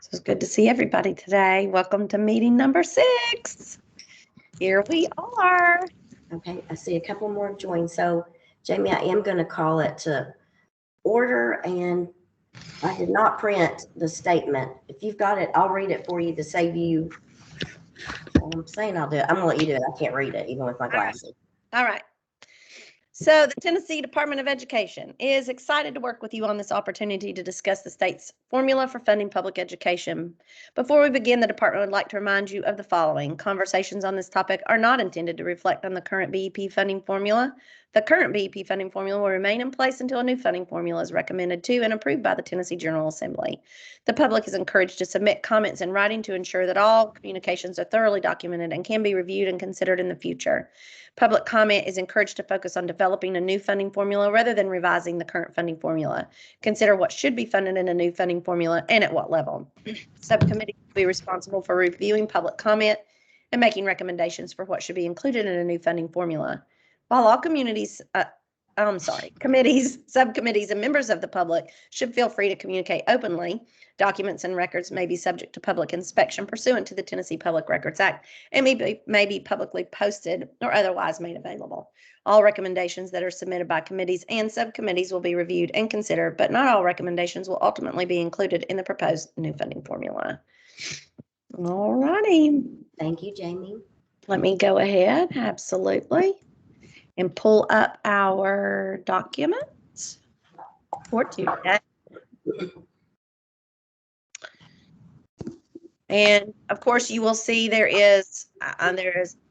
So it's good to see everybody today. Welcome to meeting number 6. Here we are. Okay, I see a couple more join. So, Jamie, I am going to call it to order, and I did not print the statement. If you've got it, I'll read it for you to save you. I'm saying I'll do it. I'm going to let you do it. I can't read it, even with my glasses. All right. So the Tennessee Department of Education is excited to work with you on this opportunity to discuss the state's formula for funding public education. Before we begin, the department would like to remind you of the following. Conversations on this topic are not intended to reflect on the current BEP funding formula. The current BEP funding formula will remain in place until a new funding formula is recommended to and approved by the Tennessee General Assembly. The public is encouraged to submit comments in writing to ensure that all communications are thoroughly documented and can be reviewed and considered in the future. Public comment is encouraged to focus on developing a new funding formula rather than revising the current funding formula. Consider what should be funded in a new funding formula and at what level. Subcommittee will be responsible for reviewing public comment and making recommendations for what should be included in a new funding formula. While all committees, subcommittees, and members of the public should feel free to communicate openly, documents and records may be subject to public inspection pursuant to the Tennessee Public Records Act and may be publicly posted or otherwise made available. All recommendations that are submitted by committees and subcommittees will be reviewed and considered, but not all recommendations will ultimately be included in the proposed new funding formula. All righty. Thank you, Jamie. Let me go ahead, absolutely, and pull up our documents for today. And of course, you will see there is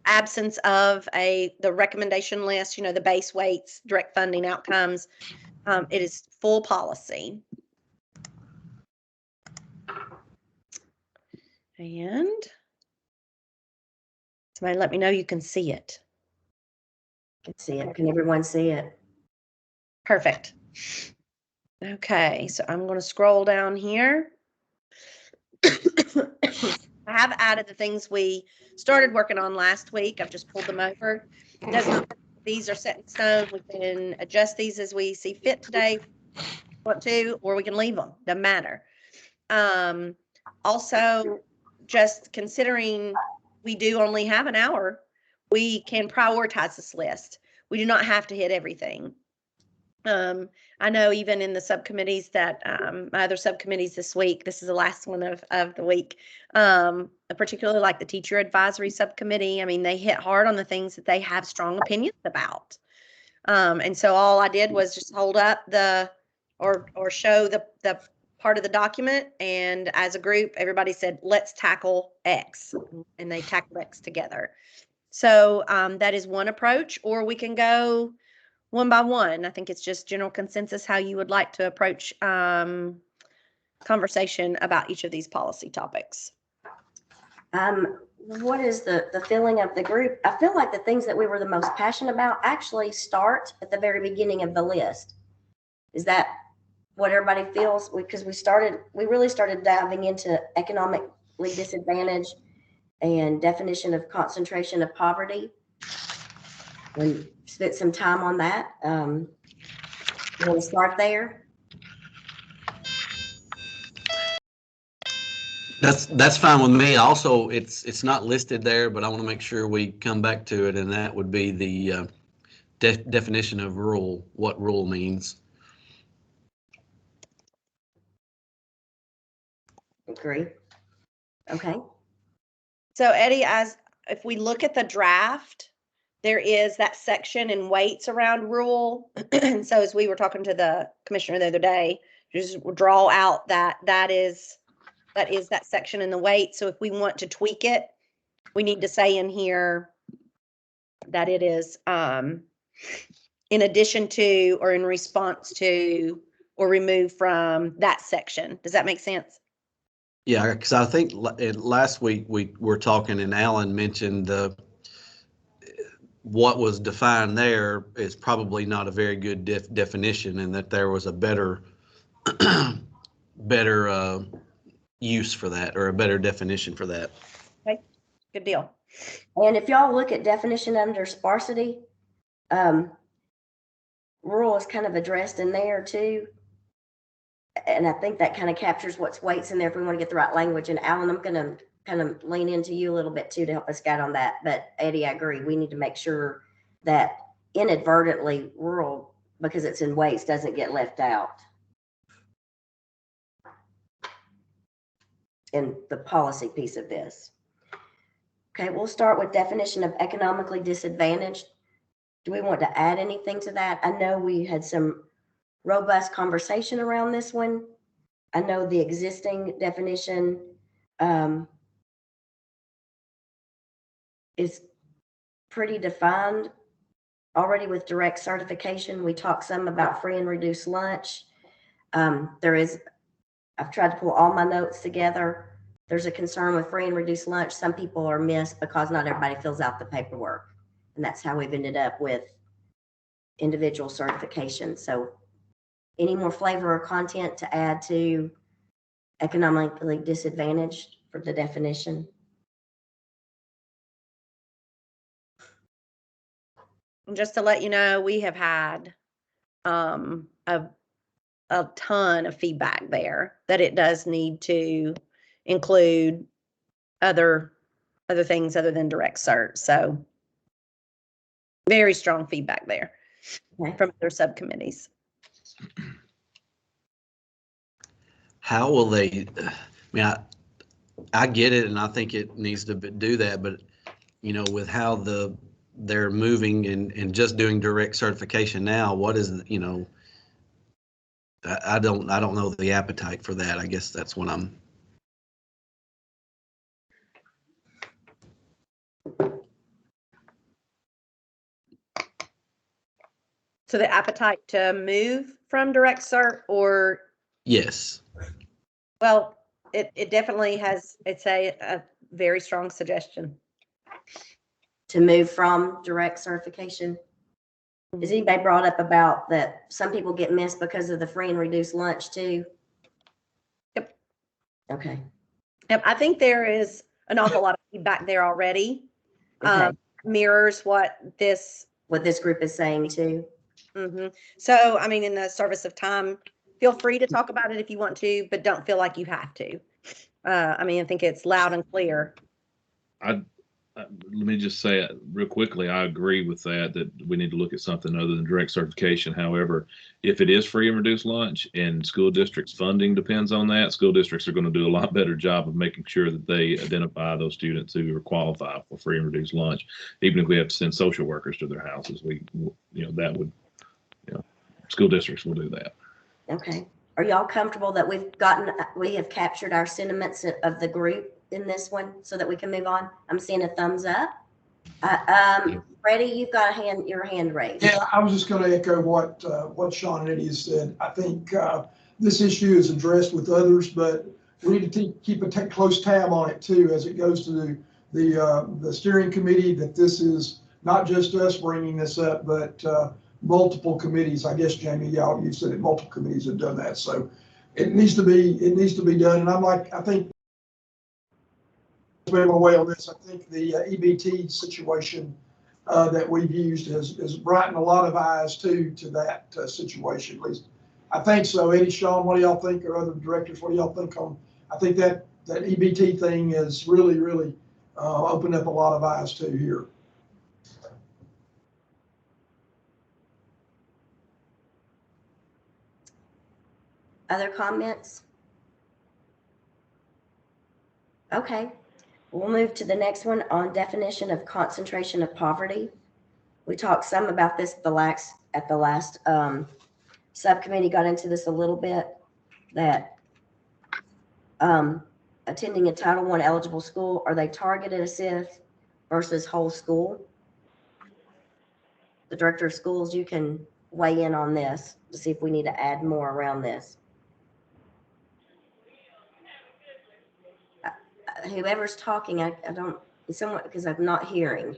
absence of the recommendation list, the base weights, direct funding outcomes. It is full policy. And somebody let me know you can see it. Can see it. Can everyone see it? Perfect. Okay, so I'm going to scroll down here. I have added the things we started working on last week. I've just pulled them over. These are set in stone. We can adjust these as we see fit today, want to, or we can leave them. Doesn't matter. Also, just considering we do only have an hour, we can prioritize this list. We do not have to hit everything. I know even in the subcommittees that my other subcommittees this week, this is the last one of the week, particularly like the teacher advisory subcommittee. I mean, they hit hard on the things that they have strong opinions about. And so all I did was just hold up or show the part of the document. And as a group, everybody said, let's tackle X, and they tackled X together. So that is one approach, or we can go one by one. I think it's just general consensus how you would like to approach conversation about each of these policy topics. What is the feeling of the group? I feel like the things that we were the most passionate about actually start at the very beginning of the list. Is that what everybody feels? Because we really started diving into economically disadvantaged and definition of concentration of poverty. And spent some time on that. You want to start there? That's fine with me. Also, it's not listed there, but I want to make sure we come back to it, and that would be the definition of rural, what rural means. Agree. Okay. So Eddie, if we look at the draft, there is that section in weights around rural. And so as we were talking to the commissioner the other day, just draw out that is that section in the weight. So if we want to tweak it, we need to say in here that it is in addition to or in response to or removed from that section. Does that make sense? Yeah, because I think last week we were talking and Alan mentioned what was defined there is probably not a very good definition, and that there was a better use for that, or a better definition for that. Okay, good deal. And if y'all look at definition under sparsity, rural is kind of addressed in there too. and I think that kind of captures what's weights in there if we want to get the right language. And Alan, I'm going to kind of lean into you a little bit too to help us guide on that. But Eddie, I agree. We need to make sure that inadvertently rural, because it's in weights, doesn't get left out in the policy piece of this. Okay, we'll start with definition of economically disadvantaged. Do we want to add anything to that? I know we had some robust conversation around this one. I know the existing definition is pretty defined already with direct certification. We talked some about free and reduced lunch. I've tried to pull all my notes together. There's a concern with free and reduced lunch. Some people are missed because not everybody fills out the paperwork. And that's how we've ended up with individual certification. So any more flavor or content to add to economically disadvantaged for the definition? Just to let you know, we have had a ton of feedback there that it does need to include other things other than direct cert. So very strong feedback there from other subcommittees. How will they, I mean, I get it, and I think it needs to do that, but you know, with how they're moving and just doing direct certification now, what is, you know, I don't know the appetite for that. I guess that's what I'm. So the appetite to move from direct cert, or? Yes. Well, it definitely has, it's a very strong suggestion. To move from direct certification. Has anybody brought up about that some people get missed because of the free and reduced lunch too? Yep. Okay. Yep. I think there is an awful lot of feedback there already. Okay. Mirrors what this group is saying too. Mm-hmm. So, I mean, in the service of time, feel free to talk about it if you want to, but don't feel like you have to. I mean, I think it's loud and clear. Let me just say it real quickly. I agree with that we need to look at something other than direct certification. However, if it is free and reduced lunch and school districts funding depends on that, school districts are going to do a lot better job of making sure that they identify those students who are qualified for free and reduced lunch. Even if we have to send social workers to their houses, that would, school districts will do that. Okay. Are y'all comfortable that we have captured our sentiments of the group in this one so that we can move on? I'm seeing a thumbs up. Freddie, you've got your hand raised. Yeah, I was just going to echo what Sean and Eddie has said. I think this issue is addressed with others, but we need to keep a close tab on it too as it goes to the steering committee, that this is not just us bringing this up, but multiple committees. I guess, Jamie, you said it, multiple committees have done that. So it needs to be done. And I think away on this. I think the EBT situation that we've used has brightened a lot of eyes to that situation. At least I think so. Eddie, Sean, what do y'all think, or other directors? What do y'all think on? I think that EBT thing has really opened up a lot of eyes too here. Other comments? Okay. We'll move to the next one on definition of concentration of poverty. We talked some about this at the last subcommittee, got into this a little bit, that attending a Title I eligible school, are they targeted as if versus whole school? The director of schools, you can weigh in on this to see if we need to add more around this. Whoever's talking, I don't, somewhat, because I'm not hearing.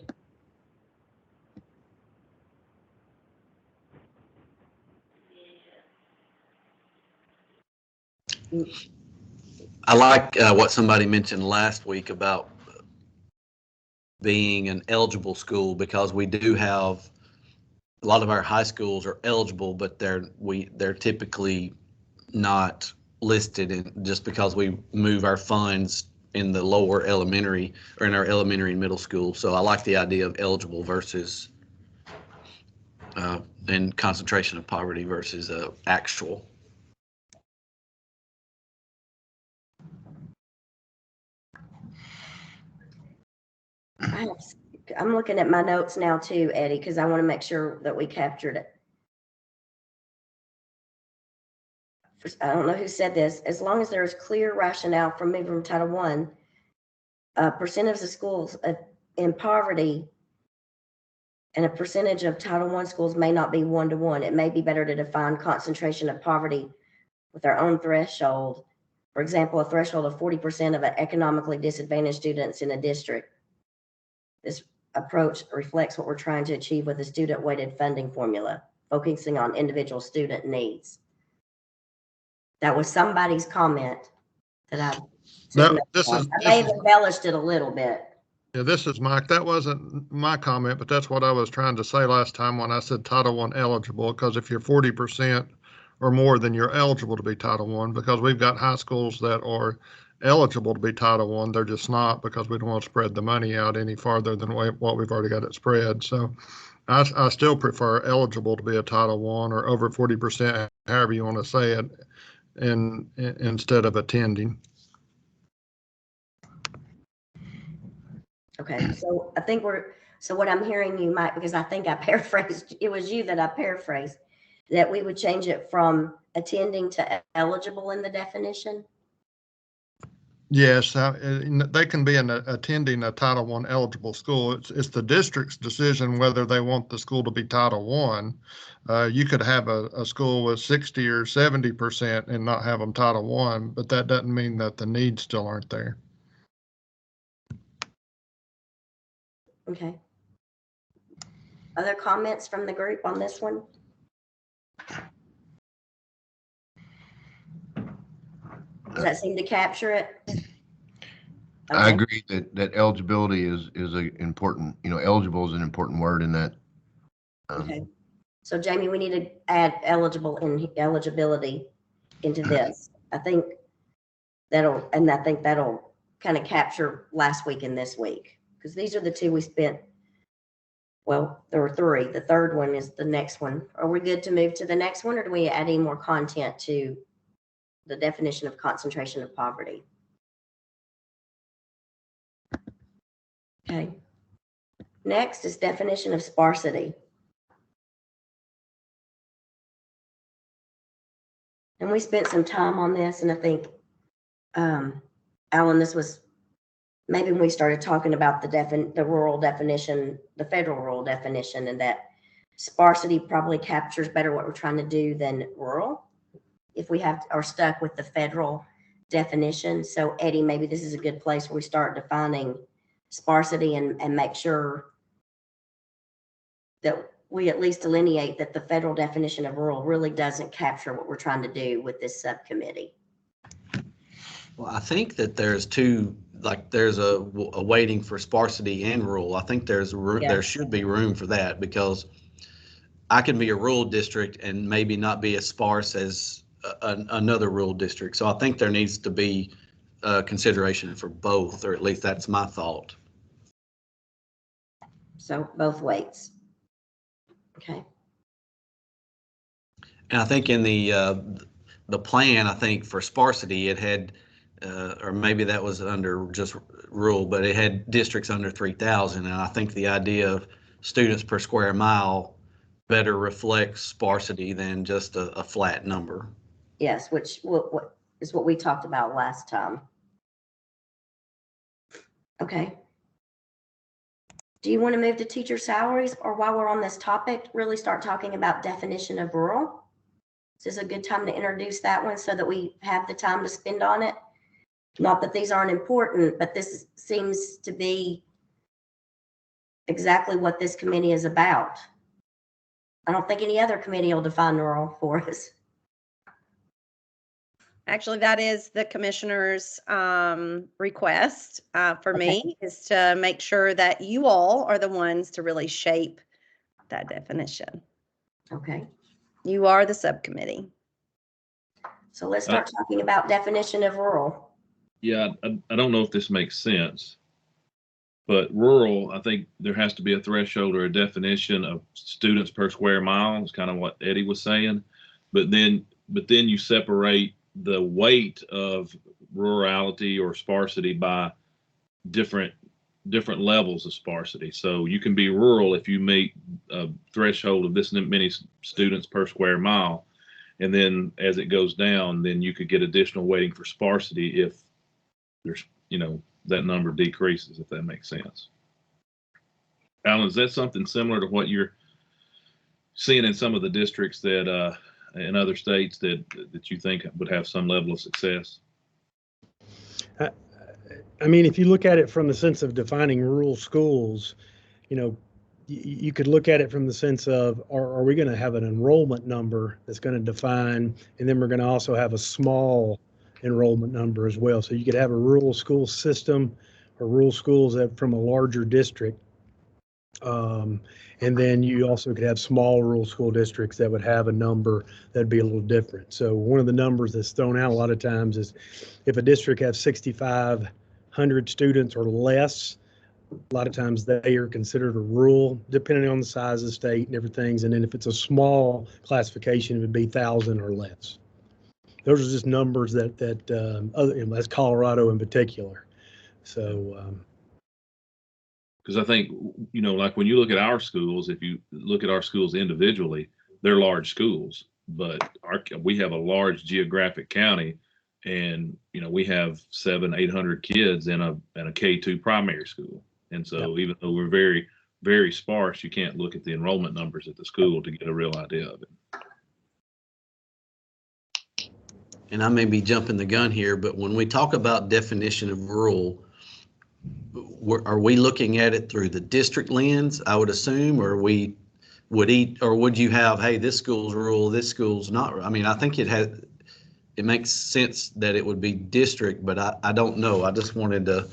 I like what somebody mentioned last week about being an eligible school, because we do have a lot of our high schools are eligible, but they're typically not listed just because we move our funds in the lower elementary or in our elementary and middle school. So I like the idea of eligible versus and concentration of poverty versus actual. I'm looking at my notes now too, Eddie, because I want to make sure that we captured it. I don't know who said this. As long as there is clear rationale for moving from Title I, percentage of schools in poverty and a percentage of Title I schools may not be 1-to-1. It may be better to define concentration of poverty with our own threshold. For example, a threshold of 40% of economically disadvantaged students in a district. This approach reflects what we're trying to achieve with the student-weighted funding formula, focusing on individual student needs. That was somebody's comment that I may have embellished it a little bit. Yeah, this is Mike. That wasn't my comment, but that's what I was trying to say last time when I said Title I eligible, because if you're 40% or more, then you're eligible to be Title I, because we've got high schools that are eligible to be Title I. They're just not, because we don't want to spread the money out any farther than what we've already got it spread. So I still prefer eligible to be a Title I or over 40%, however you want to say it, and instead of attending. Okay, so I think so what I'm hearing you, Mike, because I think I paraphrased, it was you that I paraphrased, that we would change it from attending to eligible in the definition? Yes, they can be attending a Title I eligible school. It's the district's decision whether they want the school to be Title I. You could have a school with 60 or 70% and not have them Title I, but that doesn't mean that the needs still aren't there. Okay. Other comments from the group on this one? Does that seem to capture it? Okay. I agree that eligibility is a important, eligible is an important word in that. Okay. So Jamie, we need to add eligibility into this. I think that'll kind of capture last week and this week, because these are the two we spent. Well, there were three. The third one is the next one. Are we good to move to the next one, or do we add any more content to the definition of concentration of poverty? Okay. Next is definition of sparsity. And we spent some time on this, and I think, Alan, this was maybe when we started talking about the rural definition, the federal rural definition, and that sparsity probably captures better what we're trying to do than rural, if we are stuck with the federal definition. So Eddie, maybe this is a good place where we start defining sparsity and make sure that we at least delineate that the federal definition of rural really doesn't capture what we're trying to do with this subcommittee. Well, I think that there's there's a waiting for sparsity and rural. I think there should be room for that, because I can be a rural district and maybe not be as sparse as another rural district. So I think there needs to be consideration for both, or at least that's my thought. So both weights. Okay. And I think in the plan, I think for sparsity, it had, or maybe that was under just rural, but it had districts under 3,000. And I think the idea of students per square mile better reflects sparsity than just a flat number. Yes, which what is what we talked about last time. Okay. Do you want to move to teacher salaries, or while we're on this topic, really start talking about definition of rural? This is a good time to introduce that one so that we have the time to spend on it. Not that these aren't important, but this seems to be exactly what this committee is about. I don't think any other committee will define rural for us. Actually, that is the commissioner's request for me, is to make sure that you all are the ones to really shape that definition. Okay. You are the subcommittee. So let's start talking about definition of rural. Yeah, I don't know if this makes sense, but rural, I think there has to be a threshold or a definition of students per square mile. It's kind of what Eddie was saying. But then you separate the weight of rurality or sparsity by different levels of sparsity. So you can be rural if you meet a threshold of this many students per square mile. And then as it goes down, then you could get additional weighting for sparsity if there's, that number decreases, if that makes sense. Alan, is that something similar to what you're seeing in some of the districts that in other states that you think would have some level of success? I mean, if you look at it from the sense of defining rural schools, you could look at it from the sense of, are we going to have an enrollment number that's going to define, and then we're going to also have a small enrollment number as well. So you could have a rural school system or rural schools from a larger district. And then you also could have small rural school districts that would have a number that'd be a little different. So one of the numbers that's thrown out a lot of times is if a district has 6,500 students or less, a lot of times they are considered a rural, depending on the size of the state and everything. And then if it's a small classification, it would be 1,000 or less. Those are just numbers that's Colorado in particular. So, because I think, like when you look at our schools, if you look at our schools individually, they're large schools, but we have a large geographic county, and we have 700-800 kids in a K-2 primary school. And so even though we're very, very sparse, you can't look at the enrollment numbers at the school to get a real idea of it. And I may be jumping the gun here, but when we talk about definition of rural, are we looking at it through the district lens, I would assume, or would you have, hey, this school's rural, this school's not? I mean, I think it makes sense that it would be district, but I don't know. I just wanted to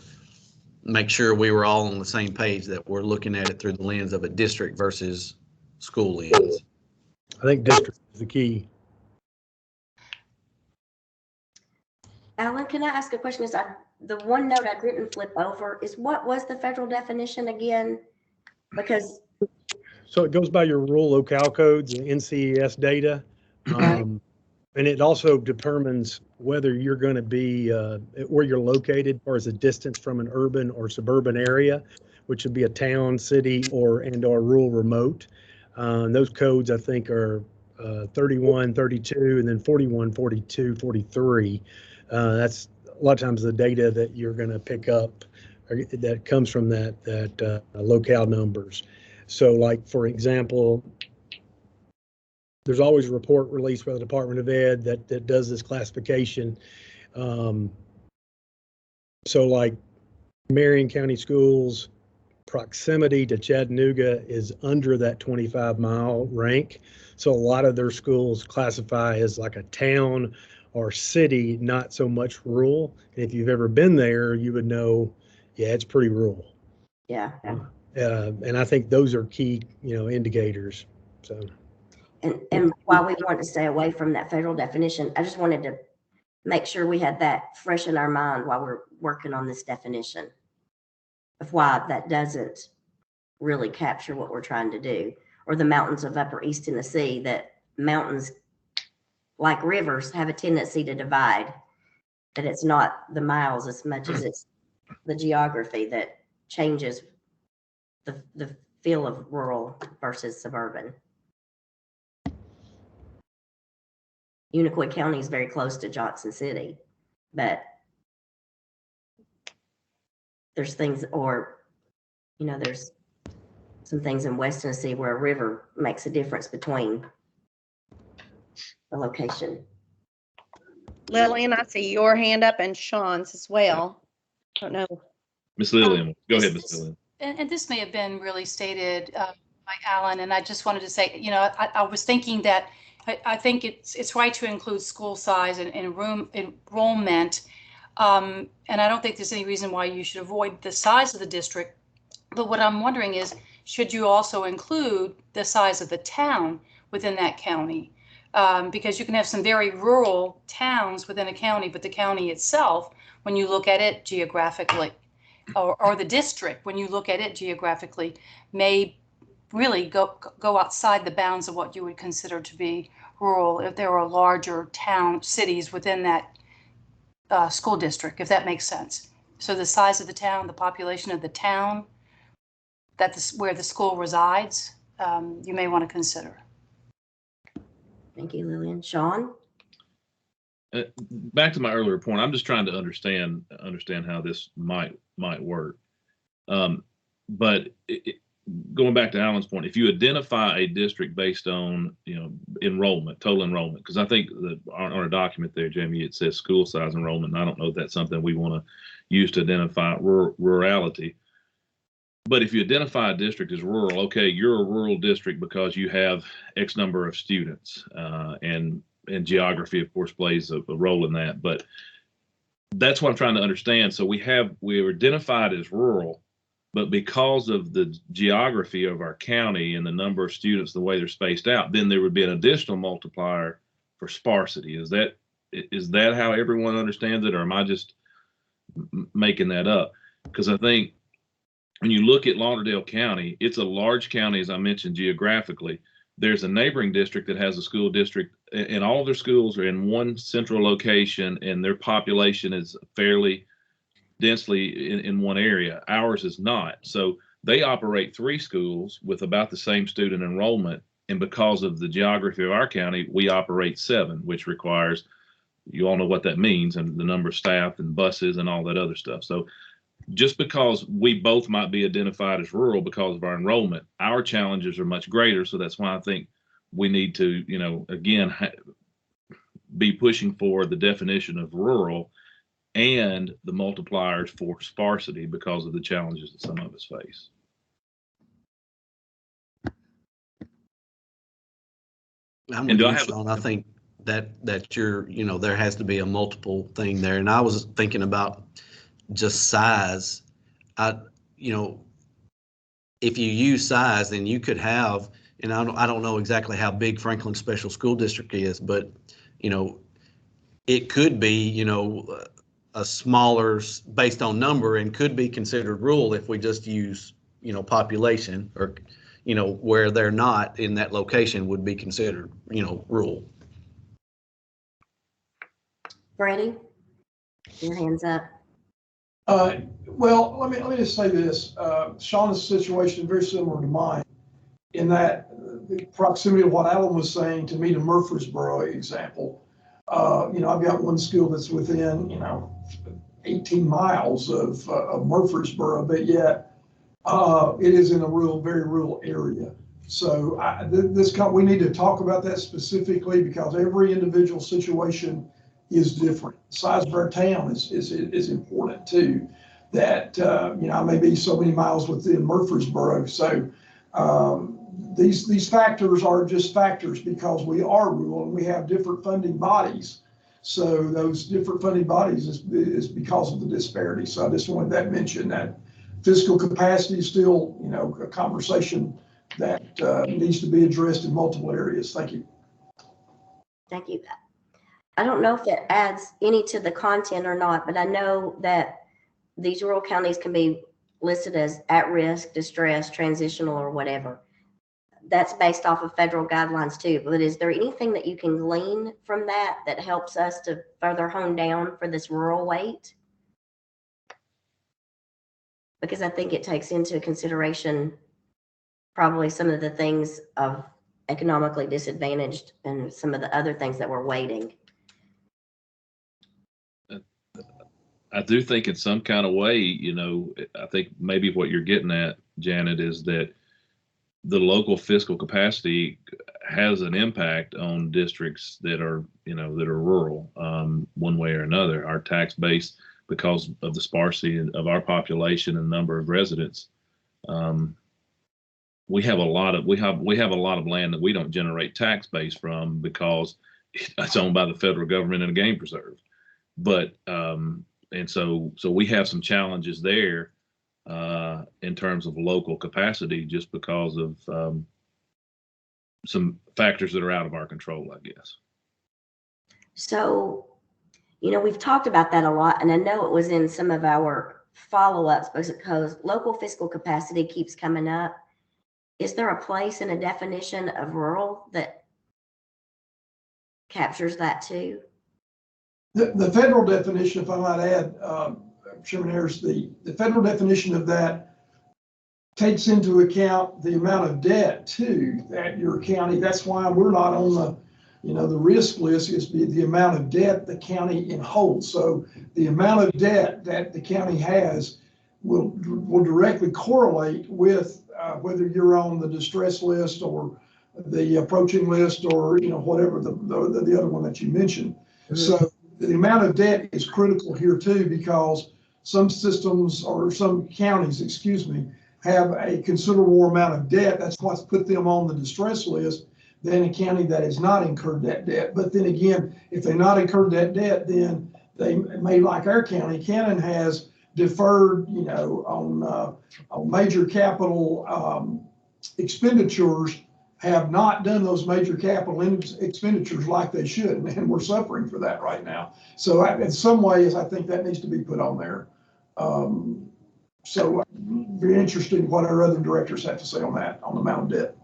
make sure we were all on the same page, that we're looking at it through the lens of a district versus school lens. I think district is the key. Alan, can I ask a question? The one note I didn't flip over is, what was the federal definition again? Because So it goes by your rural locale codes and NCES data. And it also determines whether you're going to be where you're located, as far as a distance from an urban or suburban area, which would be a town, city, or rural remote. Those codes, I think, are 31, 32, and then 41, 42, 43. That's a lot of times the data that you're going to pick up that comes from that locale numbers. So, like, for example, there's always a report released by the Department of Ed that does this classification. So, like, Marion County Schools, proximity to Chattanooga is under that 25-mile rank. So a lot of their schools classify as like a town or city, not so much rural. And if you've ever been there, you would know, yeah, it's pretty rural. yeah. And I think those are key, indicators. So. And while we want to stay away from that federal definition, I just wanted to make sure we had that fresh in our mind while we're working on this definition of why that doesn't really capture what we're trying to do. Or the mountains of Upper East Tennessee, that mountains, like rivers, have a tendency to divide, that it's not the miles as much as it's the geography that changes the feel of rural versus suburban. Unicoi County is very close to Johnson City, but there's things, or, there's some things in West Tennessee where a river makes a difference between the location. Lillian, I see your hand up and Sean's as well. I don't know. Miss Lillian, go ahead, Miss Lillian. And this may have been really stated by Alan, and I just wanted to say, I was thinking that I think it's right to include school size and enrollment, and I don't think there's any reason why you should avoid the size of the district. But what I'm wondering is, should you also include the size of the town within that county? Because you can have some very rural towns within a county, but the county itself, when you look at it geographically, or the district, when you look at it geographically, may really go outside the bounds of what you would consider to be rural if there are larger cities within that school district, if that makes sense. So the size of the town, the population of the town, that's where the school resides, you may want to consider. Thank you, Lillian. Sean? Back to my earlier point, I'm just trying to understand how this might work. But going back to Alan's point, if you identify a district based on enrollment, total enrollment, because I think that on our document there, Jamie, it says school size enrollment, and I don't know if that's something we want to use to identify rurality. But if you identify a district as rural, okay, you're a rural district because you have X number of students, and geography, of course, plays a role in that. But that's what I'm trying to understand. So we're identified as rural, but because of the geography of our county and the number of students, the way they're spaced out, then there would be an additional multiplier for sparsity. Is that how everyone understands it, or am I just making that up? Because I think when you look at Lauderdale County, it's a large county, as I mentioned, geographically. There's a neighboring district that has a school district, and all of their schools are in one central location, and their population is fairly densely in one area. Ours is not. So they operate 3 schools with about the same student enrollment. And because of the geography of our county, we operate 7, which requires, you all know what that means, and the number of staff and buses and all that other stuff. So just because we both might be identified as rural because of our enrollment, our challenges are much greater. So that's why I think we need to, again, be pushing for the definition of rural and the multipliers for sparsity because of the challenges that some of us face. I'm with you, Sean. I think that there has to be a multiple thing there. And I was thinking about just size. If you use size, then you could have, and I don't know exactly how big Franklin Special School District is, but it could be a smaller based on number, and could be considered rural if we just use population, or where they're not in that location would be considered rural. Freddie, your hand's up. Well, let me just say this. Shauna's situation is very similar to mine, in that the proximity of what Alan was saying to me to Murfreesboro example. I've got one school that's within 18 miles of Murfreesboro, but yet it is in a very rural area. So we need to talk about that specifically, because every individual situation is different. The size of our town is important too. That I may be so many miles within Murfreesboro. So these factors are just factors because we are rural and we have different funding bodies. So those different funding bodies is because of the disparity. So I just wanted that mention, that fiscal capacity is still a conversation that needs to be addressed in multiple areas. Thank you. Thank you. I don't know if it adds any to the content or not, but I know that these rural counties can be listed as at risk, distress, transitional, or whatever. That's based off of federal guidelines too. But is there anything that you can glean from that helps us to further hone down for this rural weight? Because I think it takes into consideration probably some of the things of economically disadvantaged and some of the other things that we're weighting. I do think in some kind of way, I think maybe what you're getting at, Janet, is that the local fiscal capacity has an impact on districts that are rural, one way or another. Our tax base, because of the sparsity of our population and number of residents, we have a lot of land that we don't generate tax base from because it's owned by the federal government and a game preserve. But and so we have some challenges there in terms of local capacity, just because of some factors that are out of our control, I guess. So, we've talked about that a lot, and I know it was in some of our follow-ups because local fiscal capacity keeps coming up. Is there a place in a definition of rural that captures that too? The federal definition, if I might add, Chairman Harris, the federal definition of that takes into account the amount of debt too that your county, that's why we're not on the risk list, is the amount of debt the county holds. So the amount of debt that the county has will directly correlate with whether you're on the distress list or the approaching list, or whatever the other one that you mentioned. Mm-hmm. So the amount of debt is critical here too, because some systems or some counties, have a considerable amount of debt. That's what's put them on the distress list than a county that has not incurred that debt. But then again, if they've not incurred that debt, then they may, like our county, Cannon has deferred, on major capital expenditures, have not done those major capital expenditures like they should, and we're suffering for that right now. So in some ways, I think that needs to be put on there. So be interesting what our other directors have to say on that, on the amount of debt.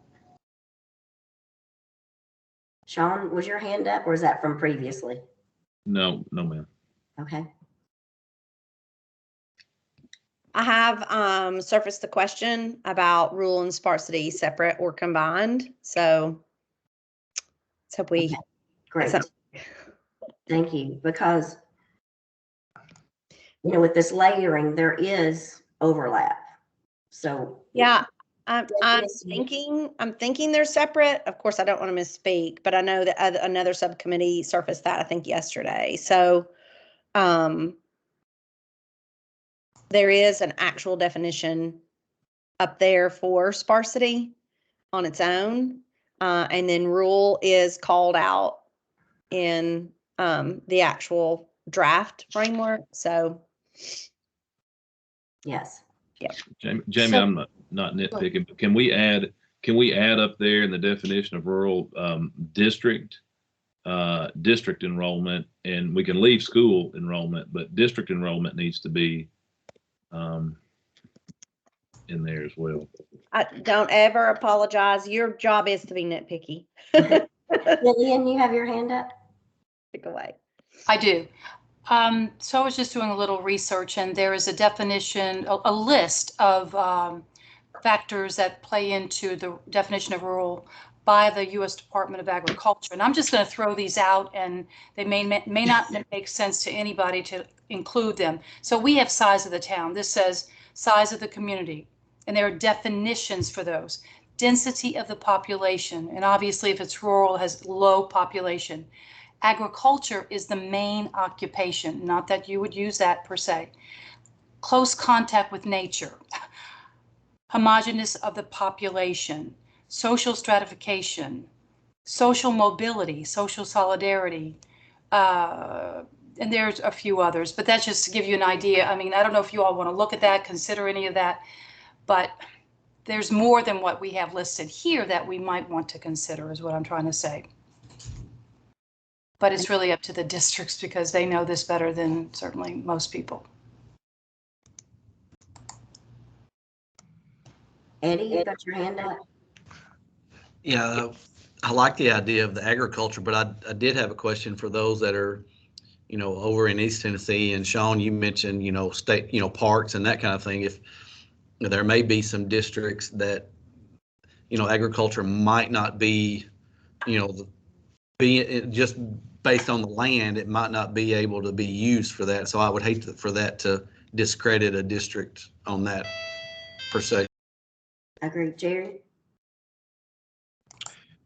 Sean, was your hand up, or is that from previously? No, ma'am. Okay. I have surfaced the question about rural and sparsity separate or combined. So let's hope we. Okay. Great. Thank you. Because, with this layering, there is overlap. So yeah, I'm thinking they're separate. Of course, I don't want to misspeak, but I know that another subcommittee surfaced that, I think, yesterday. So there is an actual definition up there for sparsity on its own. And then rural is called out in the actual draft framework. So yes. Yeah. Jamie, so, I'm not nitpicking, but can we add up there in the definition of rural district enrollment, and we can leave school enrollment, but district enrollment needs to be in there as well. Don't ever apologize. Your job is to be nitpicky. Lillian, you have your hand up? Pick away. I do. So I was just doing a little research, and there is a definition, a list of factors that play into the definition of rural by the U.S. Department of Agriculture. And I'm just going to throw these out, and they may not make sense to anybody to include them. So we have size of the town. This says size of the community, and there are definitions for those. Density of the population, and obviously if it's rural, it has low population. Agriculture is the main occupation, not that you would use that per se. Close contact with nature, homogeneous of the population, social stratification, social mobility, social solidarity, and there's a few others, but that's just to give you an idea. I mean, I don't know if you all want to look at that, consider any of that, but there's more than what we have listed here that we might want to consider, is what I'm trying to say. But it's really up to the districts, because they know this better than certainly most people. Eddie, you got your hand up? Yeah, I like the idea of the agriculture, but I did have a question for those that are, over in East Tennessee. And Sean, you mentioned, state, parks and that kind of thing. If there may be some districts that, agriculture might not be, just based on the land, it might not be able to be used for that. So I would hate for that to discredit a district on that per se. Agreed. Jerry?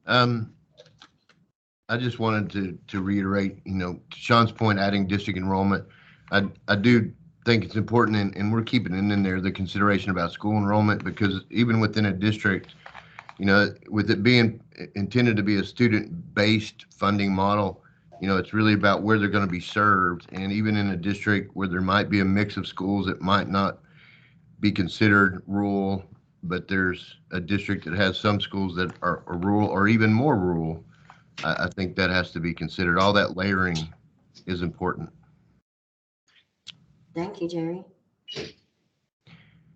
I just wanted to reiterate, to Sean's point, adding district enrollment. I do think it's important, and we're keeping it in there, the consideration about school enrollment, because even within a district, with it being intended to be a student-based funding model, it's really about where they're going to be served. And even in a district where there might be a mix of schools that might not be considered rural, but there's a district that has some schools that are rural or even more rural. I think that has to be considered. All that layering is important. Thank you, Jerry.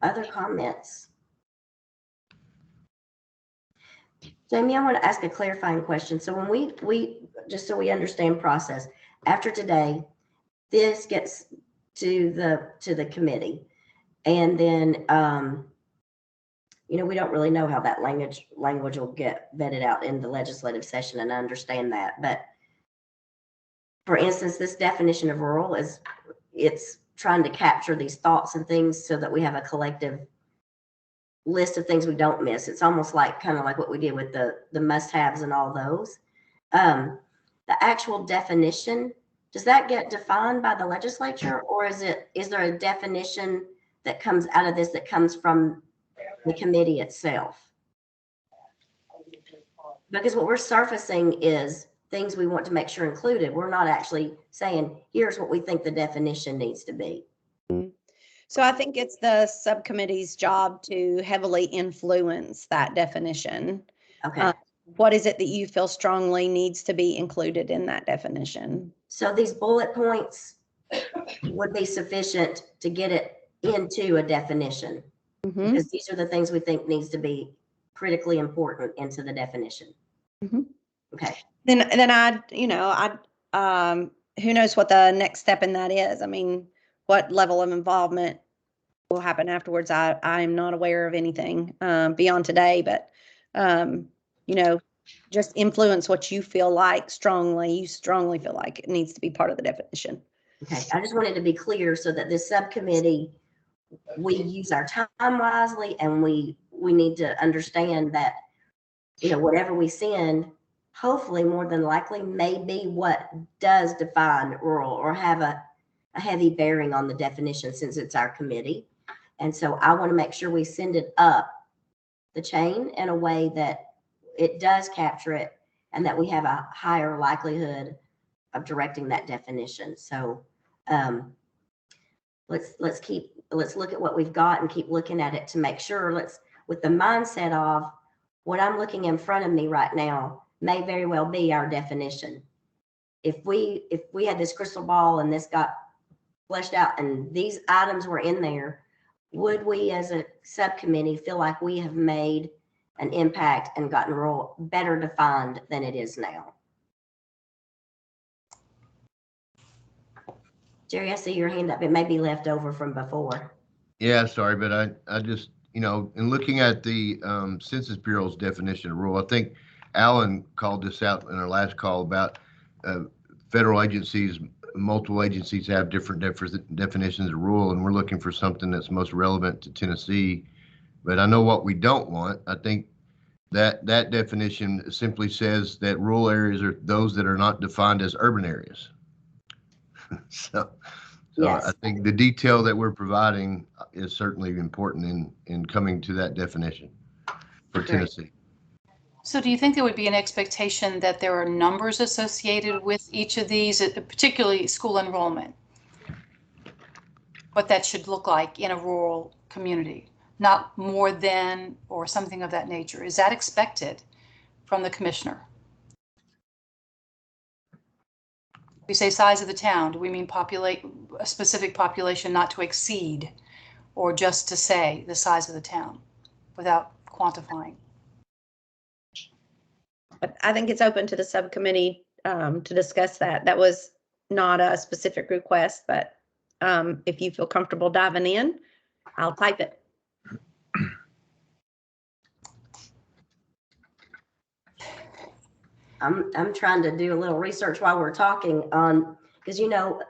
Other comments? Jamie, I want to ask a clarifying question. So when we just so we understand process, after today, this gets to the committee, and then you know, we don't really know how that language will get vetted out in the legislative session, and I understand that. But for instance, this definition of rural it's trying to capture these thoughts and things so that we have a collective list of things we don't miss. It's almost like kind of like what we did with the must-haves and all those. The actual definition, does that get defined by the legislature, or is there a definition that comes out of this that comes from the committee itself? Because what we're surfacing is things we want to make sure included. We're not actually saying, here's what we think the definition needs to be. So I think it's the subcommittee's job to heavily influence that definition. Okay. What is it that you feel strongly needs to be included in that definition? So these bullet points would be sufficient to get it into a definition, because these are the things we think needs to be critically important into the definition. Okay. Then who knows what the next step in that is? I mean, what level of involvement will happen afterwards? I'm not aware of anything beyond today, but you know, just influence what you feel like you strongly feel like it needs to be part of the definition. Okay. I just wanted to be clear so that this subcommittee, we use our time wisely, and we need to understand that, you know, whatever we send, hopefully more than likely may be what does define rural or have a heavy bearing on the definition, since it's our committee. And so I want to make sure we send it up the chain in a way that it does capture it, and that we have a higher likelihood of directing that definition. So let's look at what we've got and keep looking at it to make sure, with the mindset of what I'm looking in front of me right now may very well be our definition. If we had this crystal ball and this got fleshed out and these items were in there, would we as a subcommittee feel like we have made an impact and gotten rural better defined than it is now? Jerry, I see your hand up. It may be left over from before. Yeah, sorry, but I just, you know, in looking at the Census Bureau's definition of rural, I think Alan called this out in our last call about federal agencies, multiple agencies have different definitions of rural, and we're looking for something that's most relevant to Tennessee. But I know what we don't want. I think that definition simply says that rural areas are those that are not defined as urban areas. So yes. I think the detail that we're providing is certainly important in coming to that definition for Tennessee. So do you think there would be an expectation that there are numbers associated with each of these, particularly school enrollment? What that should look like in a rural community, not more than or something of that nature. Is that expected from the commissioner? We say size of the town. Do we mean a specific population not to exceed, or just to say the size of the town without quantifying? But I think it's open to the subcommittee to discuss that. That was not a specific request, but if you feel comfortable diving in, I'll type it. I'm trying to do a little research while we're talking on, because, you know,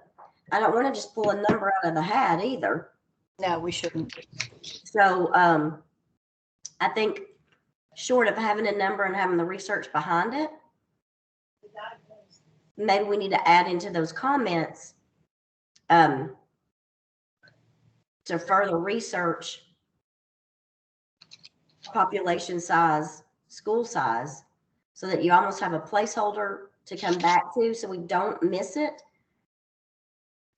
I don't want to just pull a number out of the hat either. No, we shouldn't. So I think short of having a number and having the research behind it, maybe we need to add into those comments to further research population size, school size, so that you almost have a placeholder to come back to so we don't miss it,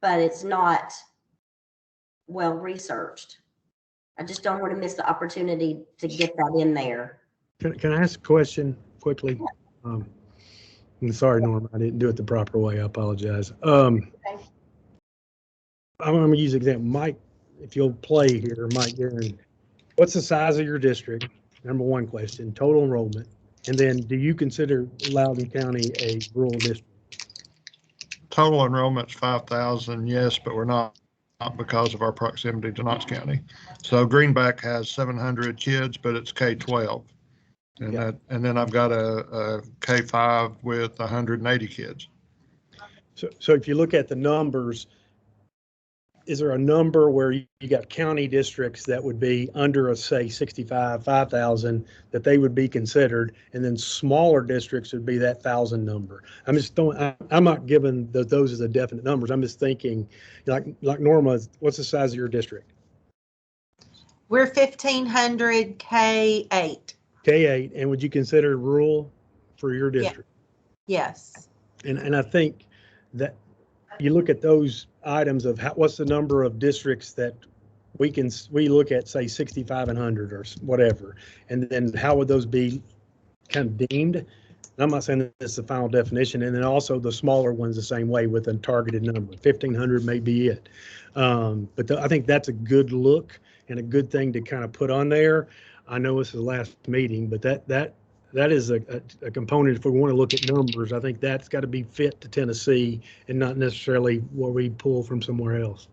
but it's not well researched. I just don't want to miss the opportunity to get that in there. Can I ask a question quickly? I'm sorry, Norma, I didn't do it the proper way. I apologize. I'm going to use an example. Mike, if you'll play here, Mike Guerin, what's the size of your district? Number one question, total enrollment. And then do you consider Loudoun County a rural district? Total enrollment's 5,000, yes, but we're not because of our proximity to Knox County. So Greenback has 700 kids, but it's K-12. And Yeah. and then I've got a K-5 with 180 kids. So if you look at the numbers, is there a number where you got county districts that would be under a, say, 5,000, that they would be considered, and then smaller districts would be that 1,000 number? I'm not giving those as a definite numbers. I'm just thinking, like Norma, what's the size of your district? We're 1,500 K-8. K-8, and would you consider rural for your district? Yes. And I think that you look at those items of what's the number of districts that we look at, say 65 and 100 or whatever, and then how would those be kind of deemed? And I'm not saying that it's the final definition, and then also the smaller ones the same way with a targeted number. 1,500 may be it, but I think that's a good look and a good thing to kind of put on there. I know it's the last meeting, but that is a component. If we want to look at numbers, I think that's got to be fit to Tennessee and not necessarily what we pull from somewhere else.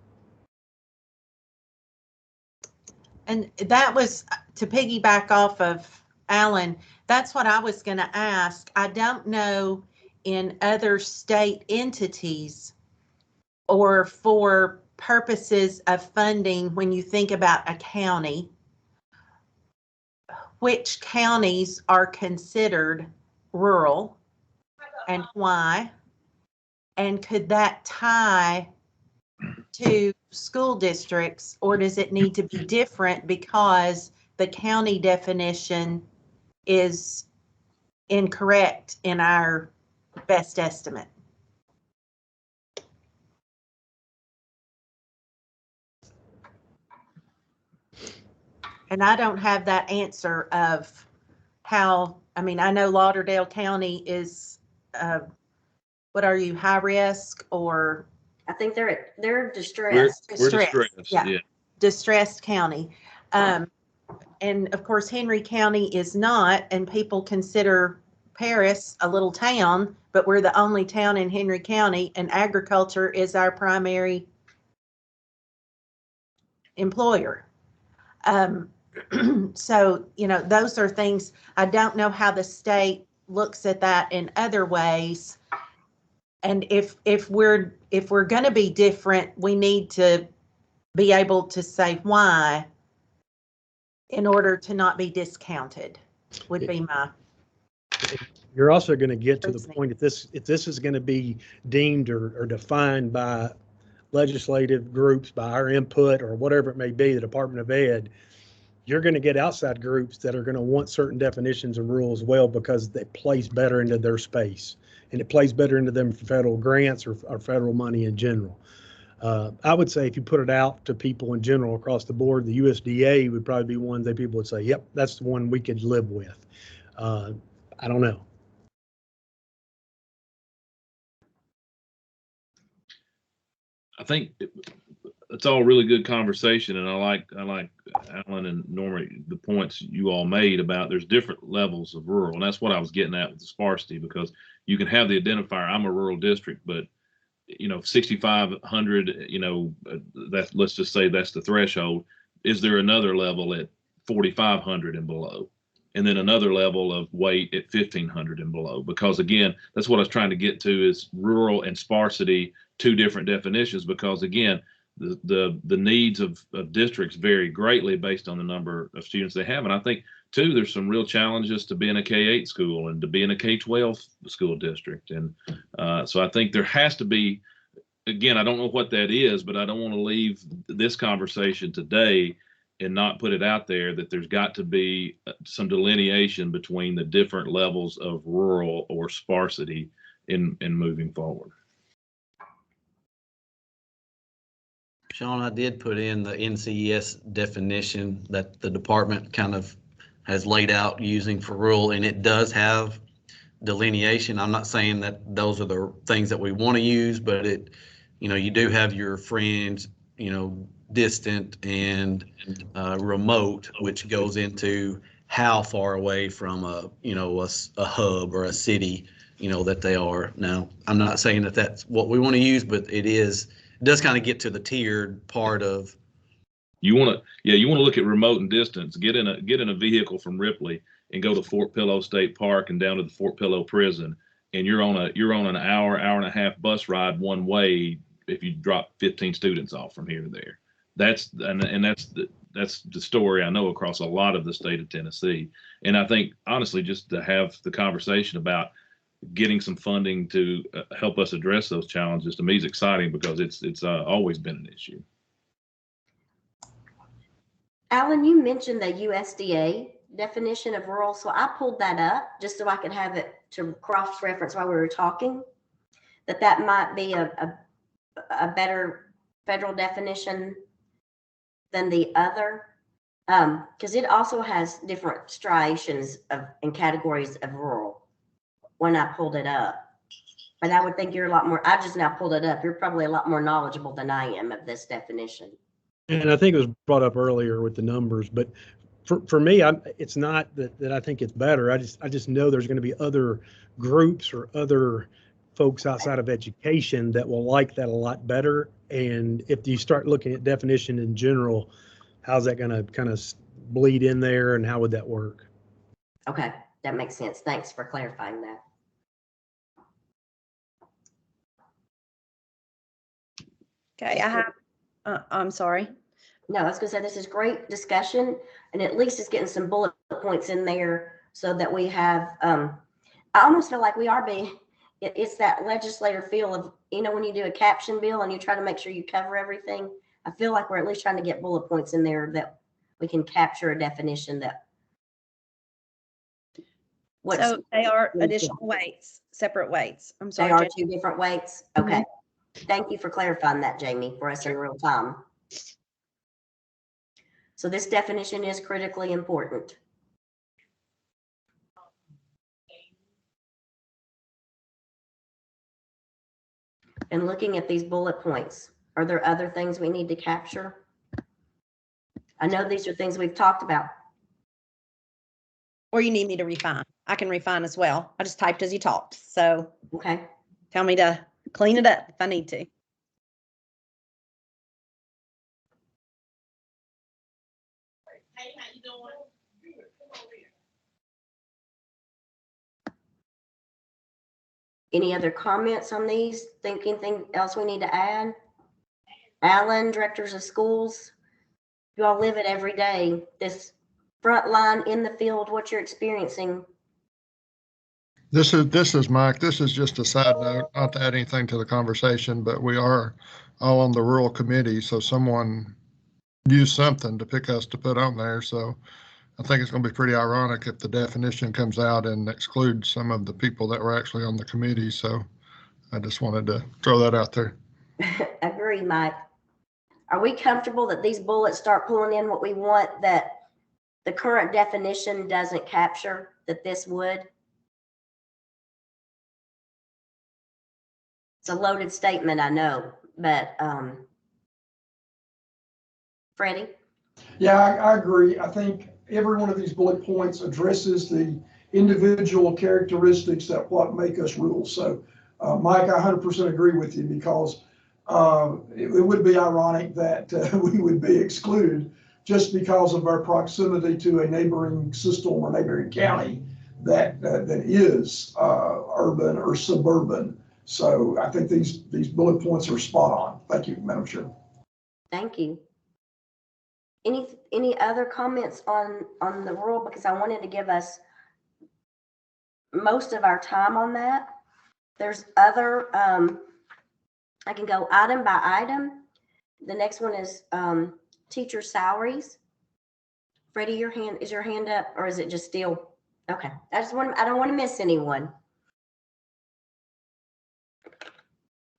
And that was to piggyback off of Alan. That's what I was going to ask. I don't know in other state entities or for purposes of funding, when you think about a county, which counties are considered rural and why? And could that tie to school districts, or does it need to be different because the county definition is incorrect in our best estimate? And I don't have that answer of how, I mean, I know Lauderdale County is, what are you, high risk or? I think they're distressed. We're distressed, yeah. Distressed county. And of course, Henry County is not, and people consider Paris a little town, but we're the only town in Henry County, and agriculture is our primary employer. So, you know, those are things, I don't know how the state looks at that in other ways. And if we're going to be different, we need to be able to say why in order to not be discounted, would be my. You're also going to get to the point, if this is going to be deemed or defined by legislative groups, by our input or whatever it may be, the Department of Ed, you're going to get outside groups that are going to want certain definitions and rules as well, because they place better into their space and it plays better into them for federal grants or federal money in general. I would say if you put it out to people in general across the board, the USDA would probably be one that people would say, yep, that's the one we could live with. I don't know. I think it's all really good conversation, and I like Alan and Norma, the points you all made about there's different levels of rural, and that's what I was getting at with the sparsity, because you can have the identifier, I'm a rural district, but you know, 6,500, you know, that, let's just say that's the threshold. Is there another level at 4,500 and below? And then another level of weight at 1,500 and below? Because again, that's what I was trying to get to, is rural and sparsity, two different definitions, because again, the needs of districts vary greatly based on the number of students they have. And I think too, there's some real challenges to being a K-8 school and to be in a K-12 school district. And so I think there has to be, again, I don't know what that is, but I don't want to leave this conversation today and not put it out there that there's got to be some delineation between the different levels of rural or sparsity in moving forward. Sean, I did put in the NCES definition that the department kind of has laid out using for rural, and it does have delineation. I'm not saying that those are the things that we want to use, but it, you do have your fringe, distant and remote, which goes into how far away from a hub or a city, that they are. Now, I'm not saying that that's what we want to use, but it does kind of get to the tiered part of. You want to look at remote and distance. Get in a vehicle from Ripley and go to Fort Pillow State Park and down to the Fort Pillow prison, and you're on an hour and a half bus ride one way if you drop 15 students off from here to there. That's the story I know across a lot of the state of Tennessee. And I think honestly, just to have the conversation about getting some funding to help us address those challenges, to me is exciting because it's always been an issue. Alan, you mentioned the USDA definition of rural, so I pulled that up just so I could have it to cross-reference while we were talking. That might be a better federal definition than the other, because it also has different striations and categories of rural when I pulled it up. But I would think you're a lot more, I just now pulled it up. You're probably a lot more knowledgeable than I am of this definition. And I think it was brought up earlier with the numbers, but for me, it's not that I think it's better. I just know there's going to be other groups or other folks outside of education that will like that a lot better. And if you start looking at definition in general, how's that going to kind of bleed in there, and how would that work? Okay, that makes sense. Thanks for clarifying that. Okay, I have, I'm sorry. No, I was gonna say, this is great discussion, and at least it's getting some bullet points in there so that we have, I almost feel like we are being, it's that legislator feel of, when you do a caption bill and you try to make sure you cover everything. I feel like we're at least trying to get bullet points in there that we can capture a definition that. So they are additional weights, separate weights. I'm sorry. They are Jen. 2 different weights. Okay. Thank you for clarifying that, Jamie, for us in real time. So this definition is critically important. And looking at these bullet points, are there other things we need to capture? I know these are things we've talked about. Or you need me to refine. I can refine as well. I just typed as you talked. So Okay. tell me to clean it up if I need to. Hey, how you doing? Any other comments on these? Anything else we need to add? Alan, directors of schools, you all live it every day. This front line in the field, what you're experiencing. This is Mike. This is just a side note, not to add anything to the conversation, but we are all on the rural committee. So someone used something to pick us to put on there. So I think it's going to be pretty ironic if the definition comes out and excludes some of the people that were actually on the committee. So I just wanted to throw that out there. Agree, Mike. Are we comfortable that these bullets start pulling in what we want that the current definition doesn't capture, that this would? It's a loaded statement, I know, but Freddie? Yeah, I agree. I think every one of these bullet points addresses the individual characteristics that what make us rural. So, Mike, I 100% agree with you, because it would be ironic that we would be excluded just because of our proximity to a neighboring system or neighboring county that is urban or suburban. So I think these bullet points are spot on. Thank you, Madam Chair. Thank you. Any other comments on the rule? Because I wanted to give us most of our time on that. There's other, I can go item by item. The next one is teacher salaries. Freddie, is your hand up, or is it just still? Okay, I don't want to miss anyone.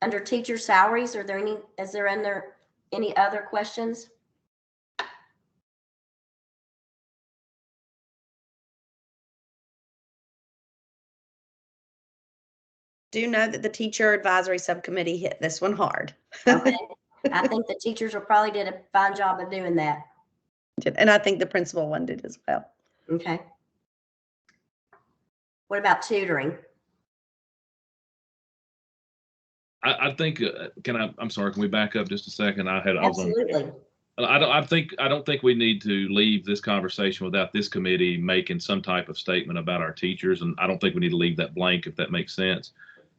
Under teacher salaries, is there Any other questions? Do know that the teacher advisory subcommittee hit this one hard. Okay. I think the teachers will probably did a fine job of doing that. And I think the principal one did as well. Okay. What about tutoring? I think, I'm sorry, can we back up just a second? I was on. Absolutely. I don't think we need to leave this conversation without this committee making some type of statement about our teachers. And I don't think we need to leave that blank, if that makes sense.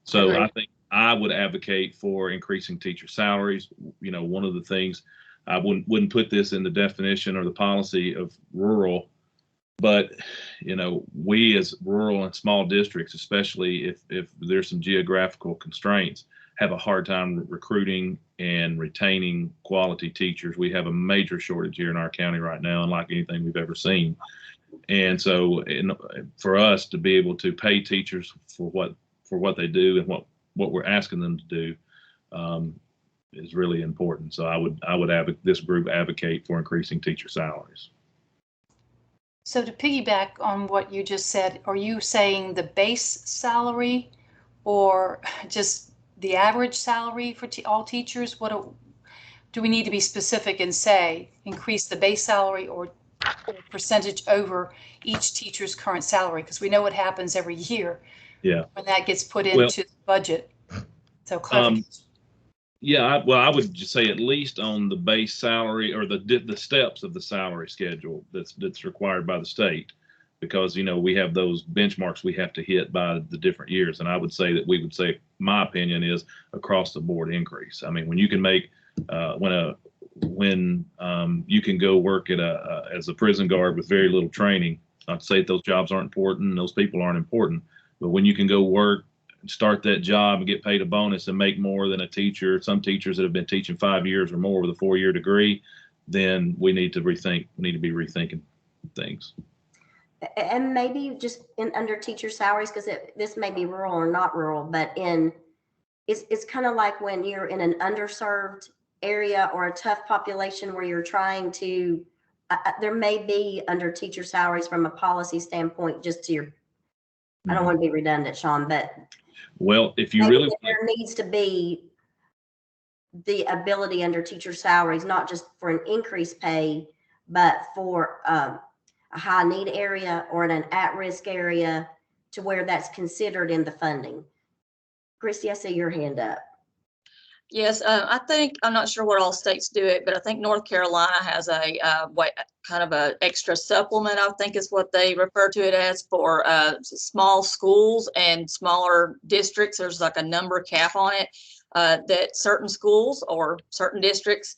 So Agreed. I think I would advocate for increasing teacher salaries. You know, one of the things, I wouldn't put this in the definition or the policy of rural, but, you know, we as rural and small districts, especially if there's some geographical constraints, have a hard time recruiting and retaining quality teachers. We have a major shortage here in our county right now, unlike anything we've ever seen. And so for us to be able to pay teachers for what they do and what we're asking them to do is really important. So this group advocate for increasing teacher salaries. So to piggyback on what you just said, are you saying the base salary or just the average salary for all teachers? What do we need to be specific and say increase the base salary or percentage over each teacher's current salary? Because we know what happens every year. Yeah. When that gets put into the budget. So clarification. Yeah, I would just say at least on the base salary or the steps of the salary schedule that's required by the state, because, you know, we have those benchmarks we have to hit by the different years. And I would say that my opinion is across the board increase. I mean, when you can make when you can go work at as a prison guard with very little training, not to say that those jobs aren't important and those people aren't important, but when you can go work, start that job and get paid a bonus and make more than a teacher, some teachers that have been teaching 5 years or more with a 4-year degree, then we need to be rethinking things. And maybe just under teacher salaries, because this may be rural or not rural, but it's kind of like when you're in an underserved area or a tough population where you're trying to, there may be under teacher salaries from a policy standpoint, just to your, I don't want to be redundant, Sean, but well, if you really, there needs to be the ability under teacher salaries, not just for an increased pay, but for a high need area or in an at-risk area to where that's considered in the funding. Christy, I see your hand up. Yes, I think, I'm not sure where all states do it, but I think North Carolina has a kind of a extra supplement, I think is what they refer to it as, for small schools and smaller districts. There's like a number cap on it that certain schools or certain districts,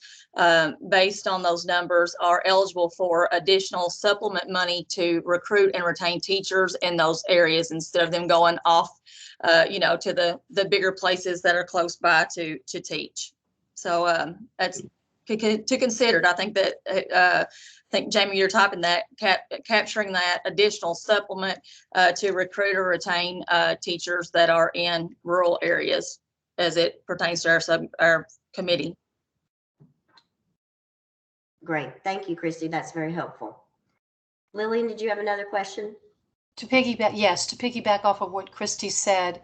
based on those numbers, are eligible for additional supplement money to recruit and retain teachers in those areas instead of them going off to the bigger places that are close by to teach. So that's to consider. I think that Jamie, you're typing that, capturing that additional supplement to recruit or retain teachers that are in rural areas as it pertains to our committee. Great, thank you, Christy. That's very helpful. Lillian, did you have another question? To piggyback off of what Christy said,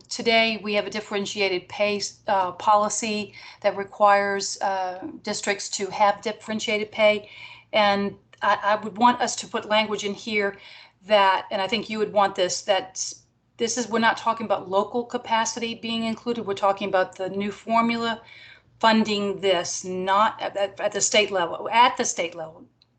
today we have a differentiated pay policy that requires districts to have differentiated pay. And I would want us to put language in here that, and I think you would want this, we're not talking about local capacity being included. We're talking about the new formula funding this, not at the state level,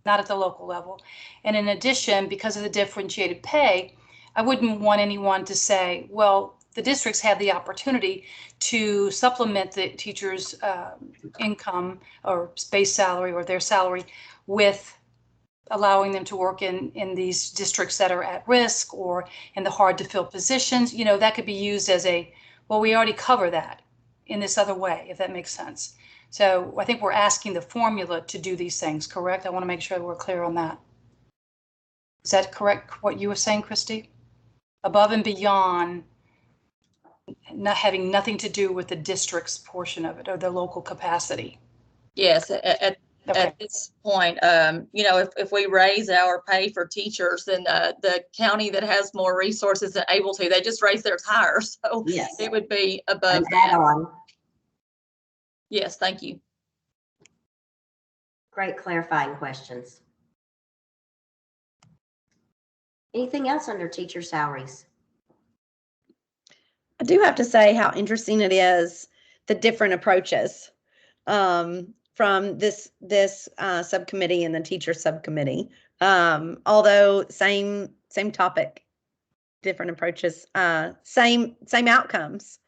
not at the local level. And in addition, because of the differentiated pay, I wouldn't want anyone to say, well, the districts have the opportunity to supplement the teacher's income or base salary or their salary with allowing them to work in these districts that are at risk or in the hard to fill positions. You know, that could be used as well, we already cover that in this other way, if that makes sense. So I think we're asking the formula to do these things, correct? I want to make sure we're clear on that. Is that correct, what you were saying, Christy? Above and beyond, not having nothing to do with the district's portion of it or the local capacity. Yes, Okay. at this point, you know, if we raise our pay for teachers, then the county that has more resources and able to, they just raise their tires. So Yes. it would be above An add-on. Yes, thank you. Great clarifying questions. Anything else under teacher salaries? I do have to say how interesting it is, the different approaches from this subcommittee and the teacher subcommittee. Although same topic, different approaches, same outcomes,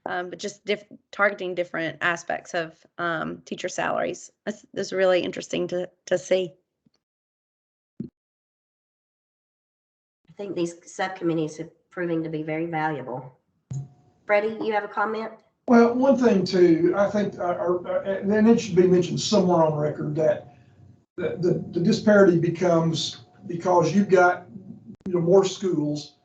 but just targeting different aspects of teacher salaries. That's really interesting to see. I think these subcommittees are proving to be very valuable. Freddie, you have a comment? Well, one thing too, I think, and it should be mentioned somewhere on record, that the disparity becomes because you've got, you know, more schools,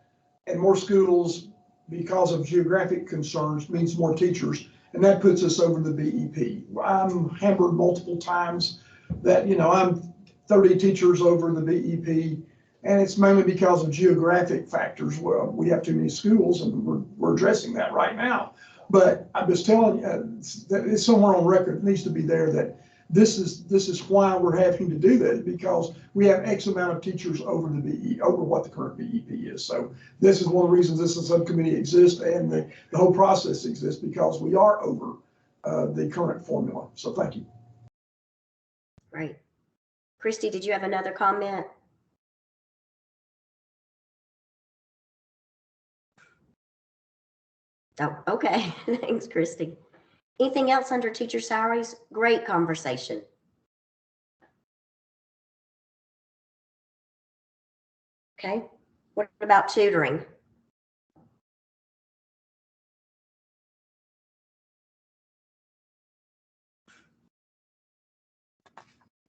and more schools because of geographic concerns means more teachers, and that puts us over the BEP. I'm hammered multiple times that, you know, I'm 30 teachers over the BEP, and it's mainly because of geographic factors. Well, we have too many schools, and we're addressing that right now. But I'm just telling you, that it's somewhere on record, it needs to be there, that this is why we're having to do this, because we have X amount of teachers over the BE, over what the current BEP is. So this is one of the reasons this subcommittee exists, and the whole process exists, because we are over the current formula. So thank you. Great. Christy, did you have another comment? Oh, okay. Thanks, Christy. Anything else under teacher salaries? Great conversation. Okay. What about tutoring?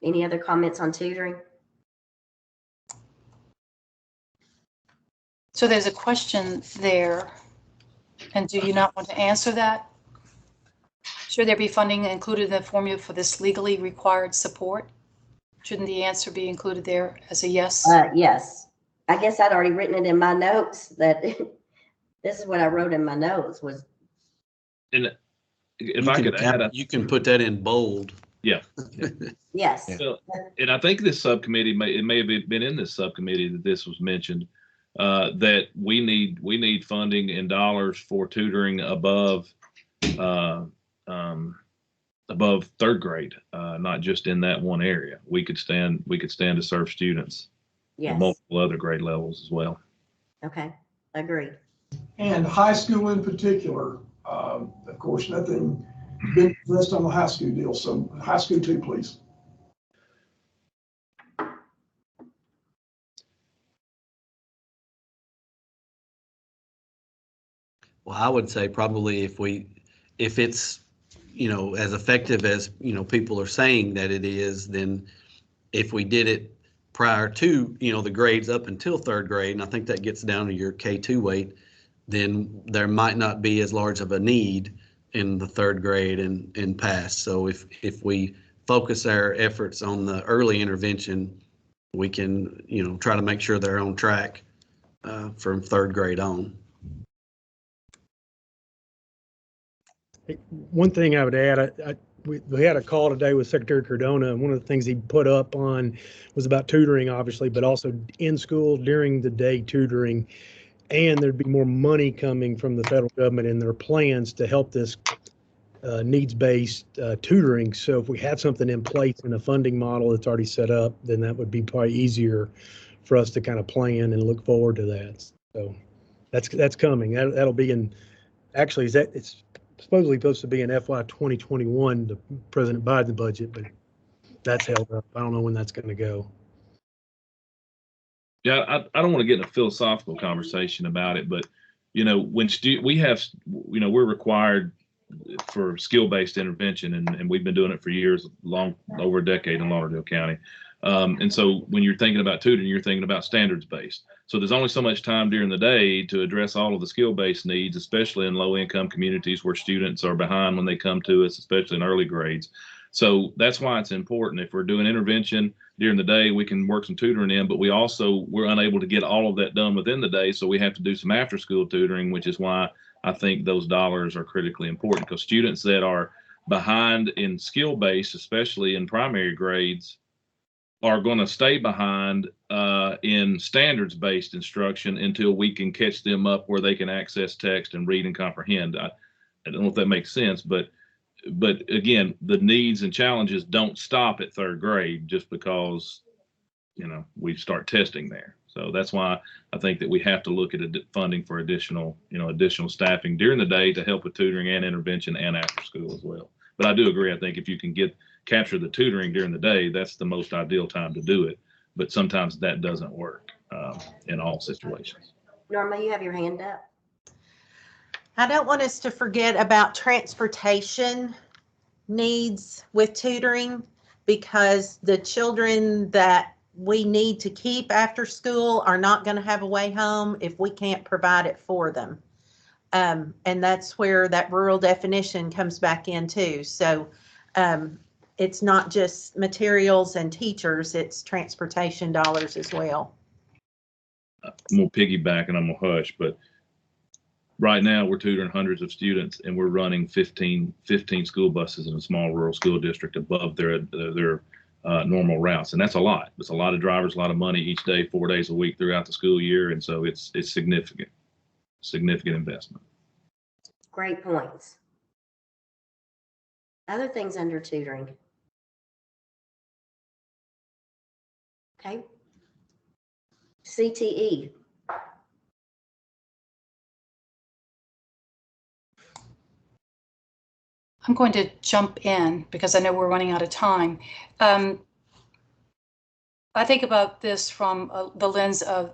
Any other comments on tutoring? So there's a question there. And do you not want to answer that? Should there be funding included in the formula for this legally required support? Shouldn't the answer be included there as a yes? Yes. I guess I'd already written it in my notes that this is what I wrote in my notes was. And if I could add, you can put that in bold. Yeah. Yes. So, and I think this subcommittee it may have been in this subcommittee that this was mentioned, that we need funding in dollars for tutoring above third grade, not just in that one area. We could stand to serve students at multiple other grade levels as well. Okay, agreed. And high school in particular, of course, nothing been addressed on the high school deal. So high school too, please. Well, I would say probably if it's, you know, as effective as, you know, people are saying that it is, then if we did it prior to, you know, the grades up until third grade, and I think that gets down to your K2 weight, then there might not be as large of a need in the third grade and past. So if we focus our efforts on the early intervention, we can, you know, try to make sure they're on track from third grade on. One thing I would add, we had a call today with Secretary Cardona, and one of the things he put up on was about tutoring, obviously, but also in school during the day tutoring. And there'd be more money coming from the federal government in their plans to help this needs-based tutoring. So if we have something in place in a funding model that's already set up, then that would be probably easier for us to kind of plan and look forward to that. So that's coming. That'll be in, actually, it's supposedly supposed to be in FY 2021, the President Biden budget, but that's held up. I don't know when that's going to go. Yeah, I don't want to get in a philosophical conversation about it, but, you know, when we have, you know, we're required for skill-based intervention, and we've been doing it for years, over a decade in Lauderdale County. And so when you're thinking about tutoring, you're thinking about standards-based. So there's only so much time during the day to address all of the skill-based needs, especially in low-income communities where students are behind when they come to us, especially in early grades. So that's why it's important. If we're doing intervention during the day, we can work some tutoring in, but we're unable to get all of that done within the day. So we have to do some after school tutoring, which is why I think those dollars are critically important, because students that are behind in skill base, especially in primary grades, are going to stay behind in standards based instruction until we can catch them up where they can access text and read and comprehend. I don't know if that makes sense, but again, the needs and challenges don't stop at third grade just because, we start testing there. So that's why I think that we have to look at funding for additional staffing during the day to help with tutoring and intervention and after school as well. But I do agree. I think if you can capture the tutoring during the day, that's the most ideal time to do it. But sometimes that doesn't work in all situations. Norma, you have your hand up. I don't want us to forget about transportation needs with tutoring, because the children that we need to keep after school are not going to have a way home if we can't provide it for them. And that's where that rural definition comes back in too. So it's not just materials and teachers, it's transportation dollars as well. I'm going to piggyback and I'm going to hush, but right now we're tutoring hundreds of students and we're running 15 school buses in a small rural school district above their normal routes. And that's a lot. It's a lot of drivers, a lot of money each day, 4 days a week throughout the school year. And so it's significant investment. Great points. Other things under tutoring. Okay. CTE. I'm going to jump in because I know we're running out of time. I think about this from the lens of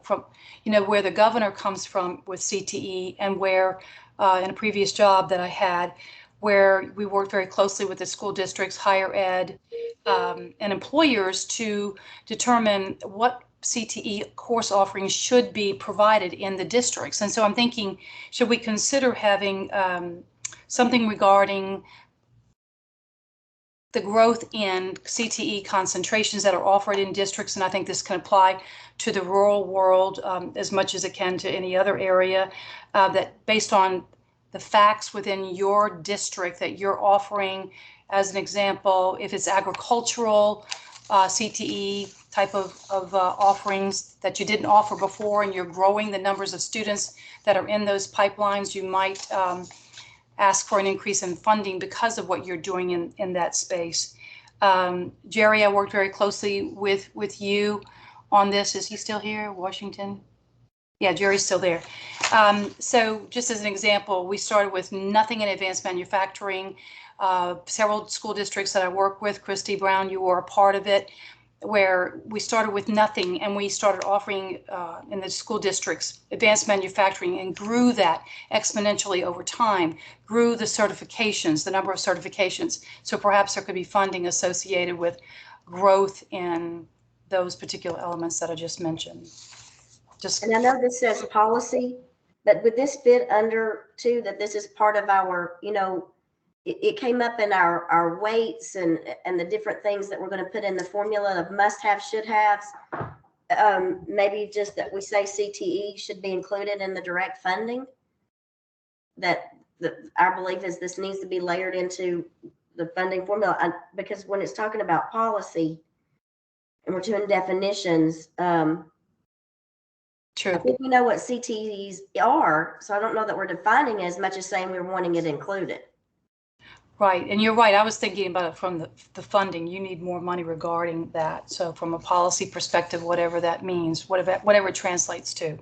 where the governor comes from with CTE, and where in a previous job that I had, where we worked very closely with the school districts, higher ed, and employers to determine what CTE course offerings should be provided in the districts. And so I'm thinking, should we consider having something regarding the growth in CTE concentrations that are offered in districts? And I think this can apply to the rural world as much as it can to any other area, that based on the facts within your district that you're offering, as an example, if it's agricultural CTE type of offerings that you didn't offer before, and you're growing the numbers of students that are in those pipelines, you might ask for an increase in funding because of what you're doing in that space. Jerry, I worked very closely with you on this. Is he still here, Washington? Yeah, Jerry's still there. So just as an example, we started with nothing in advanced manufacturing. Several school districts that I work with, Christy Brown, you were a part of it, where we started with nothing and we started offering in the school districts advanced manufacturing, and grew that exponentially over time, grew the certifications, the number of certifications. So perhaps there could be funding associated with growth in those particular elements that I just mentioned. And I know this says policy, but would this fit under too, that this is part of our, it came up in our weights and the different things that we're going to put in the formula of must have, should haves. Maybe just that we say CTE should be included in the direct funding. That our belief is this needs to be layered into the funding formula, because when it's talking about policy and we're doing definitions, True. I think we know what CTEs are, so I don't know that we're defining as much as saying we're wanting it included. Right, and you're right. I was thinking about it from the funding. You need more money regarding that. So from a policy perspective, whatever that means, whatever it translates to.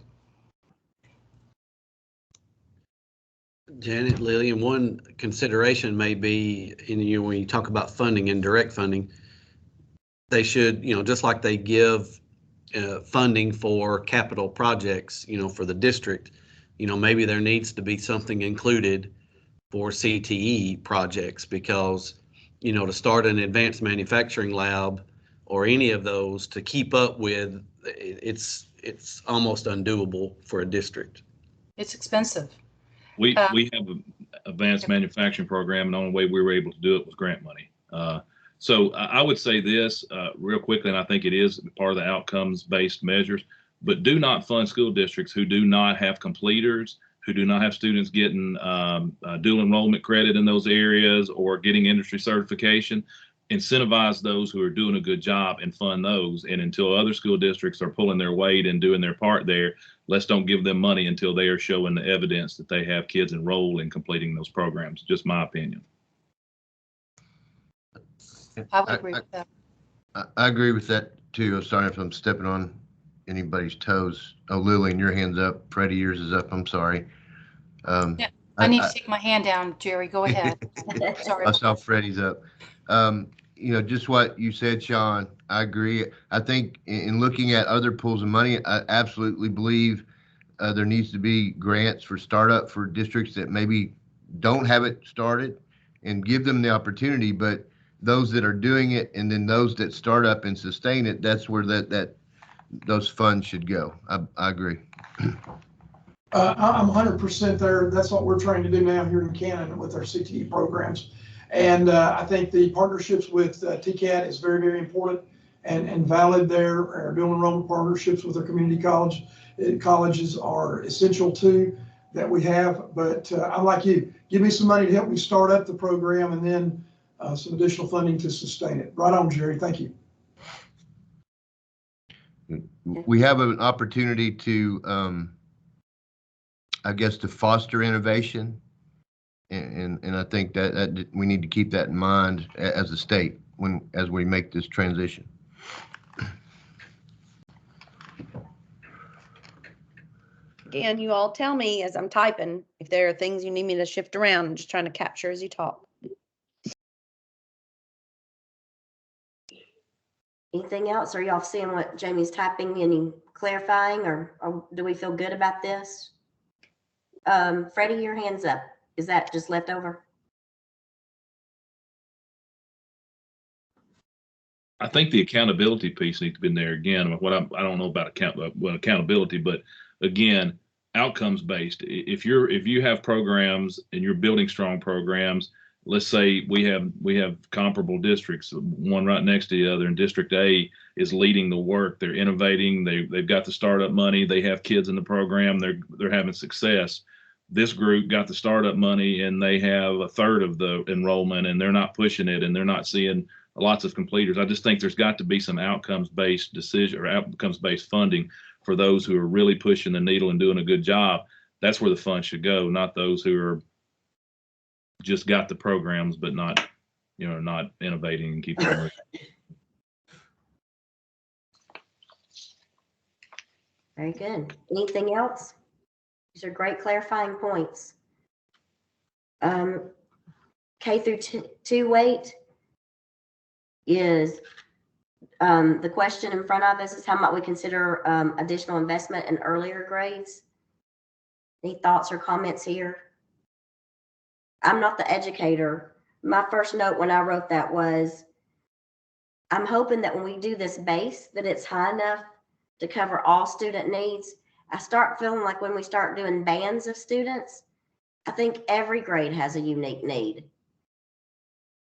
Janet, Lillian, one consideration may be, when you talk about funding and direct funding, they should, just like they give funding for capital projects, for the district, maybe there needs to be something included for CTE projects, because, to start an advanced manufacturing lab or any of those to keep up with, it's almost undoable for a district. It's expensive. We have an advanced manufacturing program, and the only way we were able to do it was grant money. So I would say this real quickly, and I think it is part of the outcomes-based measures, but do not fund school districts who do not have completers, who do not have students getting dual enrollment credit in those areas or getting industry certification. Incentivize those who are doing a good job and fund those. And until other school districts are pulling their weight and doing their part there, let's don't give them money until they are showing the evidence that they have kids enrolled in completing those programs. Just my opinion. I would agree with that. I agree with that too. I'm sorry if I'm stepping on anybody's toes. Oh, Lillian, your hand's up. Freddie, yours is up. I'm sorry. Yeah, I need to take my hand down, Jerry. Go ahead. Sorry. I saw Freddie's up. You know, just what you said, Sean, I agree. I think in looking at other pools of money, I absolutely believe there needs to be grants for startup for districts that maybe don't have it started and give them the opportunity. But those that are doing it and then those that start up and sustain it, that's where those funds should go. I agree. I'm 100% there. That's what we're trying to do now here in Canton with our CTE programs. And I think the partnerships with TCAT is very, very important and valid there. Our dual enrollment partnerships with our community colleges are essential too that we have. But I'm like you, give me some money to help me start up the program and then some additional funding to sustain it. Right on, Jerry. Thank you. We have an opportunity to, I guess, to foster innovation. And I think that we need to keep that in mind as a state as we make this transition. Again, you all tell me as I'm typing if there are things you need me to shift around. I'm just trying to capture as you talk. Anything else? Are y'all seeing what Jamie's typing? Any clarifying or do we feel good about this? Freddie, your hand's up. Is that just left over? I think the accountability piece needs to be in there again. I don't know about accountability, but again, outcomes based. If you have programs and you're building strong programs, let's say we have comparable districts, one right next to the other, and District A is leading the work. They're innovating. They've got the startup money. They have kids in the program. They're having success. This group got the startup money and they have a third of the enrollment and they're not pushing it and they're not seeing lots of completers. I just think there's got to be some outcomes-based decision or outcomes-based funding for those who are really pushing the needle and doing a good job. That's where the funds should go, not those who are just got the programs but not innovating and keeping them. Very good. Anything else? These are great clarifying points. K through 2 weight is the question in front of us is how might we consider additional investment in earlier grades? Any thoughts or comments here? I'm not the educator. My first note when I wrote that was, I'm hoping that when we do this base, that it's high enough to cover all student needs. I start feeling like when we start doing bands of students, I think every grade has a unique need.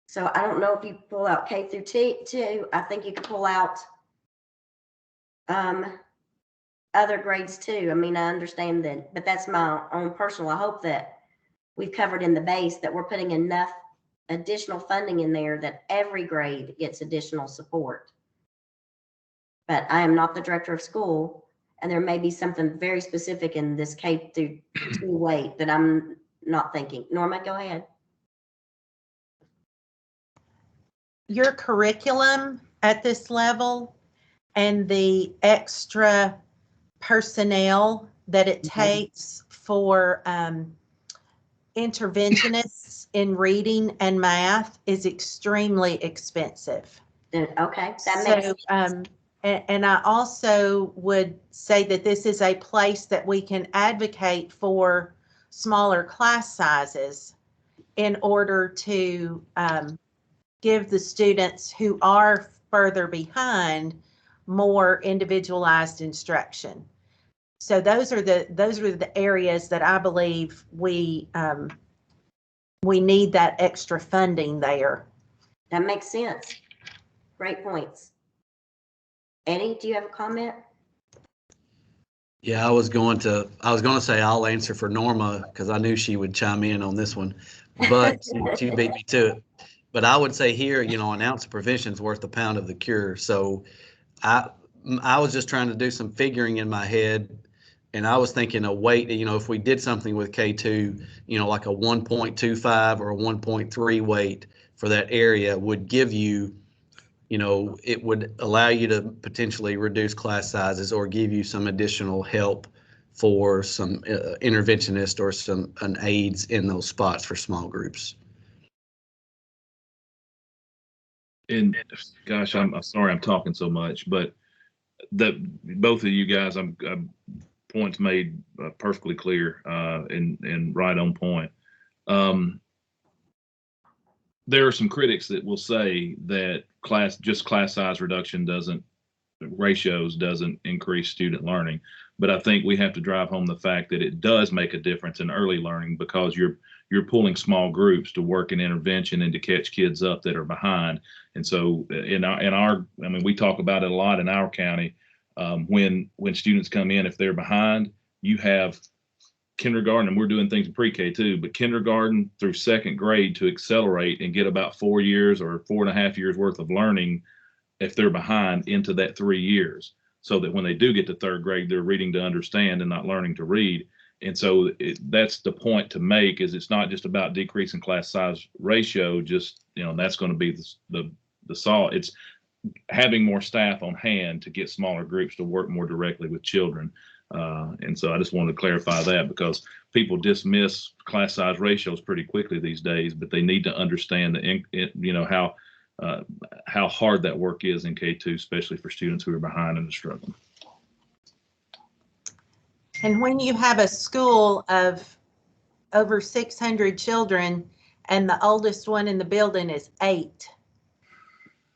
So I don't know if you pull out K through 2, I think you could pull out other grades too. I mean, I understand that, but that's my own personal. I hope that we've covered in the base that we're putting enough additional funding in there that every grade gets additional support. But I am not the director of school. And there may be something very specific in this K through 2 weight that I'm not thinking. Norma, go ahead. Your curriculum at this level and the extra personnel that it takes for interventionists in reading and math is extremely expensive. Okay, that makes sense. And I also would say that this is a place that we can advocate for smaller class sizes in order to give the students who are further behind more individualized instruction. So those are the areas that I believe we need that extra funding there. That makes sense. Great points. Eddie, do you have a comment? Yeah, I was going to say I'll answer for Norma because I knew she would chime in on this one, but she beat me to it. But I would say here, an ounce of prevention is worth a pound of the cure. So I was just trying to do some figuring in my head, and I was thinking a weight, if we did something with K2, like a 1.25 or a 1.3 weight for that area would give you, it would allow you to potentially reduce class sizes or give you some additional help for some interventionist or an aides in those spots for small groups. And gosh, I'm sorry I'm talking so much, but both of you guys, I'm points made perfectly clear and right on point. There are some critics that will say that class size reduction ratios doesn't increase student learning, but I think we have to drive home the fact that it does make a difference in early learning because you're pulling small groups to work in intervention and to catch kids up that are behind. And so we talk about it a lot in our county. When students come in, if they're behind, you have kindergarten, and we're doing things in pre-K too, but kindergarten through second grade to accelerate and get about 4 years or 4.5 years worth of learning if they're behind into that 3 years, so that when they do get to third grade, they're reading to understand and not learning to read. And so that's the point to make, is it's not just about decreasing class size ratio, that's going to be the solve. It's having more staff on hand to get smaller groups to work more directly with children. And so I just wanted to clarify that, because people dismiss class size ratios pretty quickly these days, but they need to understand how hard that work is in K2, especially for students who are behind and are struggling. And when you have a school of over 600 children and the oldest one in the building is 8,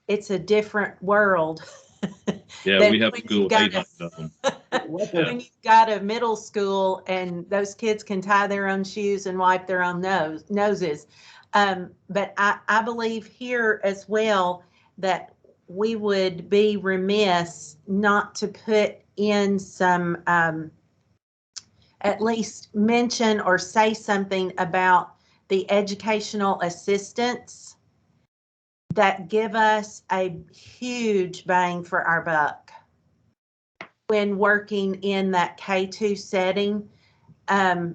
it's a different world. Yeah, we have a school of 800 of them. When you've got a middle school and those kids can tie their own shoes and wipe their own noses. But I believe here as well that we would be remiss not to put in some, at least mention or say something about the educational assistants that give us a huge bang for our buck when working in that K2 setting. That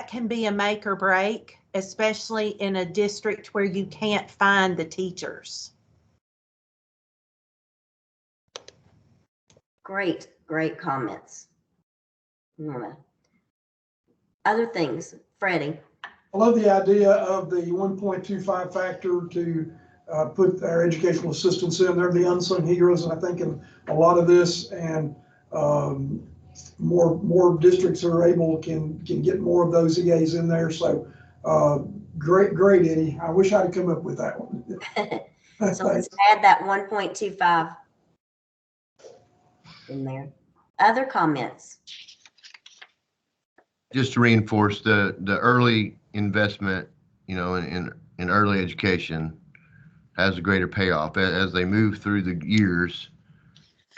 can be a make or break, especially in a district where you can't find the teachers. Great comments. Norma. Other things, Freddie. I love the idea of the 1.25 factor to put our educational assistants in. They're the unsung heroes, and I think in a lot of this, and more districts that are able can get more of those EAs in there. So great, Eddie. I wish I'd come up with that one. So let's add that 1.25 in there. Other comments? Just to reinforce the early investment, in early education has a greater payoff as they move through the years.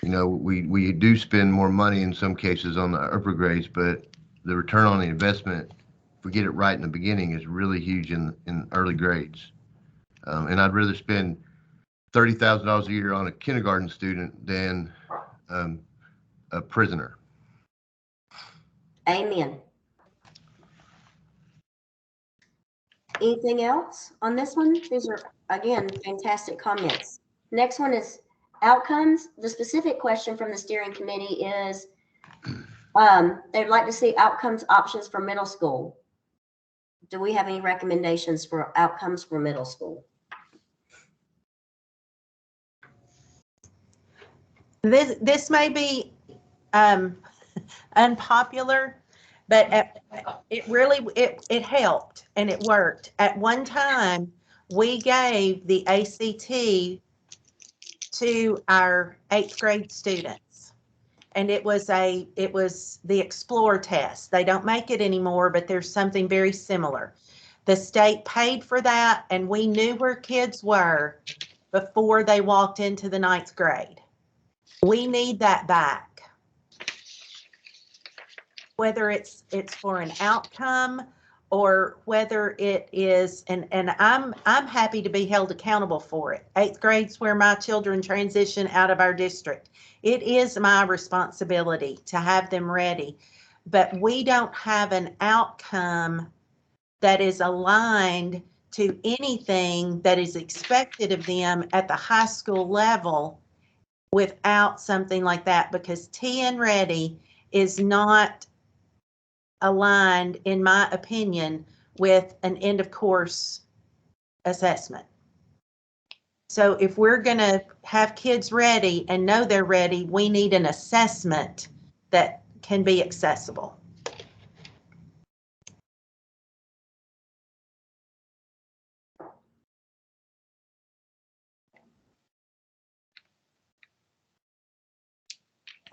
We do spend more money in some cases on the upper grades, but the return on the investment, if we get it right in the beginning, is really huge in early grades. And I'd rather spend $30,000 a year on a kindergarten student than a prisoner. Amen. Anything else on this one? These are, again, fantastic comments. Next one is outcomes. The specific question from the steering committee is they'd like to see outcomes options for middle school. Do we have any recommendations for outcomes for middle school? This may be unpopular, but it helped and it worked. At one time, we gave the ACT to our 8th grade students, and it was the Explore test. They don't make it anymore, but there's something very similar. The state paid for that, and we knew where kids were before they walked into the 9th grade. We need that back. Whether it's for an outcome or whether it is, and I'm happy to be held accountable for it. 8th grade's where my children transition out of our district. It is my responsibility to have them ready, but we don't have an outcome that is aligned to anything that is expected of them at the high school level without something like that, because TN Ready is not aligned, in my opinion, with an end of course assessment. So if we're going to have kids ready and know they're ready, we need an assessment that can be accessible.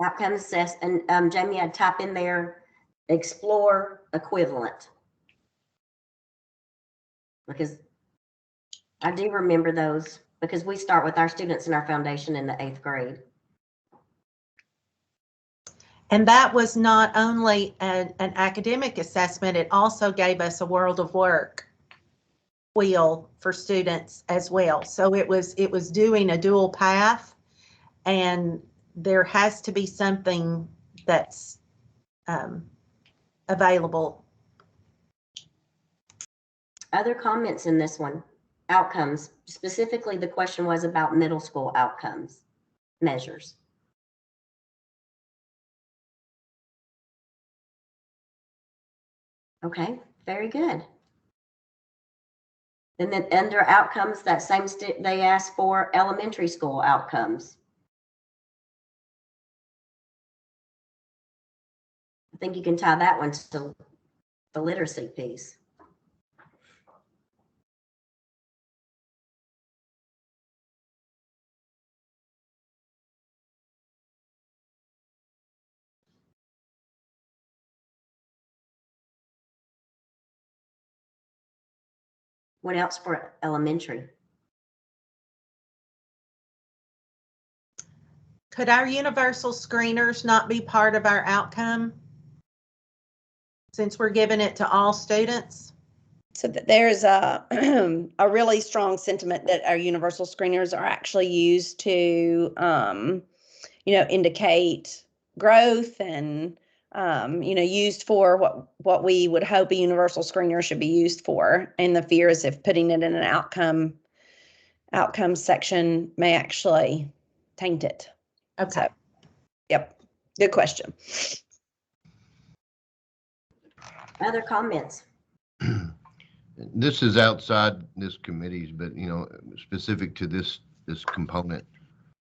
Outcome assess, and Jamie, I'd type in there, explore equivalent. Because I do remember those, because we start with our students in our foundation in the 8th grade. And that was not only an academic assessment, it also gave us a world of work wheel for students as well. So it was doing a dual path, and there has to be something that's available. Other comments in this one? Outcomes. Specifically, the question was about middle school outcomes measures. Okay, very good. And then under outcomes, that same they asked for elementary school outcomes. I think you can tie that one to the literacy piece. What else for elementary? Could our universal screeners not be part of our outcome, since we're giving it to all students? So that there's a a really strong sentiment that our universal screeners are actually used to, indicate growth and, used for what we would hope a universal screener should be used for. And the fear is if putting it in an outcome section may actually taint it. Okay. So, yep. Good question. Other comments? This is outside this committee's, but specific to this component.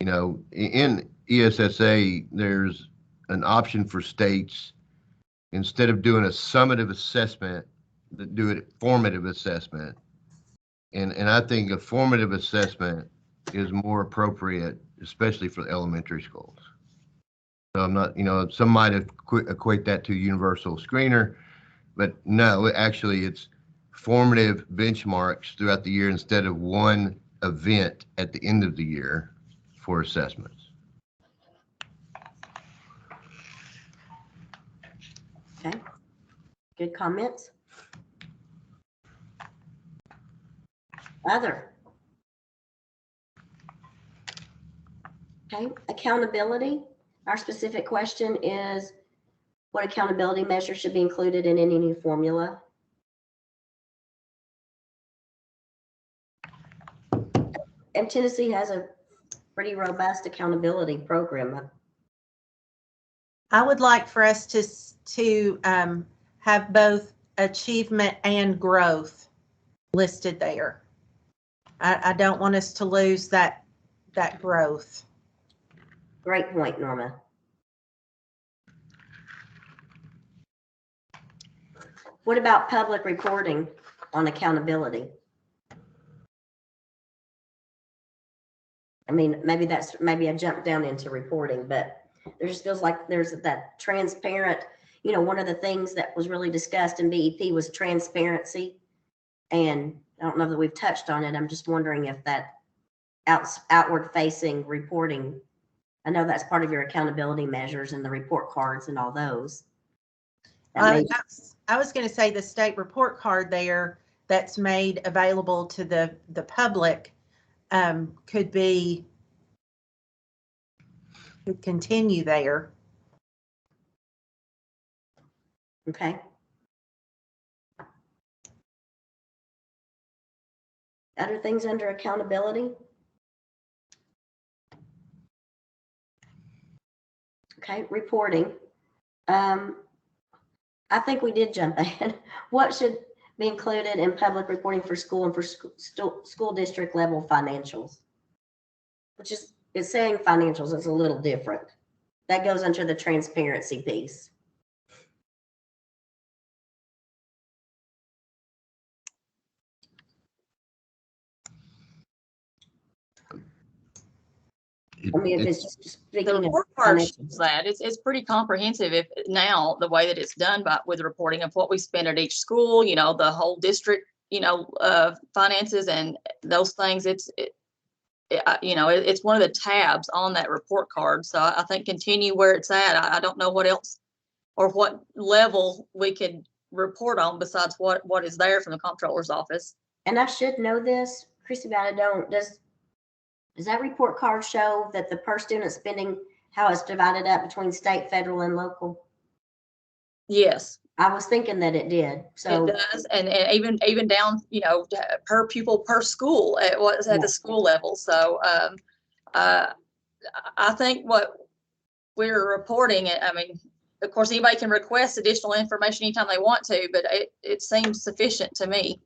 In ESSA, there's an option for states, instead of doing a summative assessment, that do a formative assessment. And I think a formative assessment is more appropriate, especially for elementary schools. So I'm not, some might equate that to universal screener, but no, actually it's formative benchmarks throughout the year instead of one event at the end of the year for assessments. Okay, good comments. Other. Okay, accountability. Our specific question is, what accountability measures should be included in any new formula? And Tennessee has a pretty robust accountability program. I would like for us to have both achievement and growth listed there. I don't want us to lose that growth. Great point, Norma. What about public reporting on accountability? I mean, maybe I jumped down into reporting, but there just feels like there's that transparent, one of the things that was really discussed in BEP was transparency And I don't know that we've touched on it. I'm just wondering if that outward facing reporting, I know that's part of your accountability measures and the report cards and all those. I was going to say the state report card there that's made available to the public could continue there. Okay. Other things under accountability? Okay, reporting. I think we did jump ahead. What should be included in public reporting for school and for school district level financials? Which is, it's saying financials, it's a little different. That goes under the transparency piece. I mean, if it's just The speaking of report card financials. shows that it's pretty comprehensive if now the way that it's done with reporting of what we spend at each school, you know, the whole district, you know, finances and those things. You know, it's one of the tabs on that report card. So I think continue where it's at. I don't know what else or what level we could report on besides what is there from the comptroller's office. And I should know this, Chrissy, but I don't. Does that report card show that the per student spending, how it's divided up between state, federal, and local? Yes. I was thinking that it did. So it does, and even down, you know, per pupil per school at the school level. So I think what we're reporting, I mean, of course, anybody can request additional information anytime they want to, but it seems sufficient to me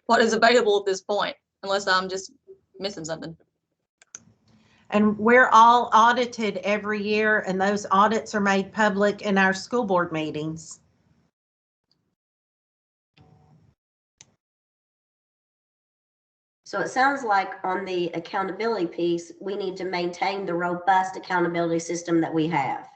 what is available at this point, unless I'm just missing something. And we're all audited every year, and those audits are made public in our school board meetings. So it sounds like on the accountability piece, we need to maintain the robust accountability system that we have.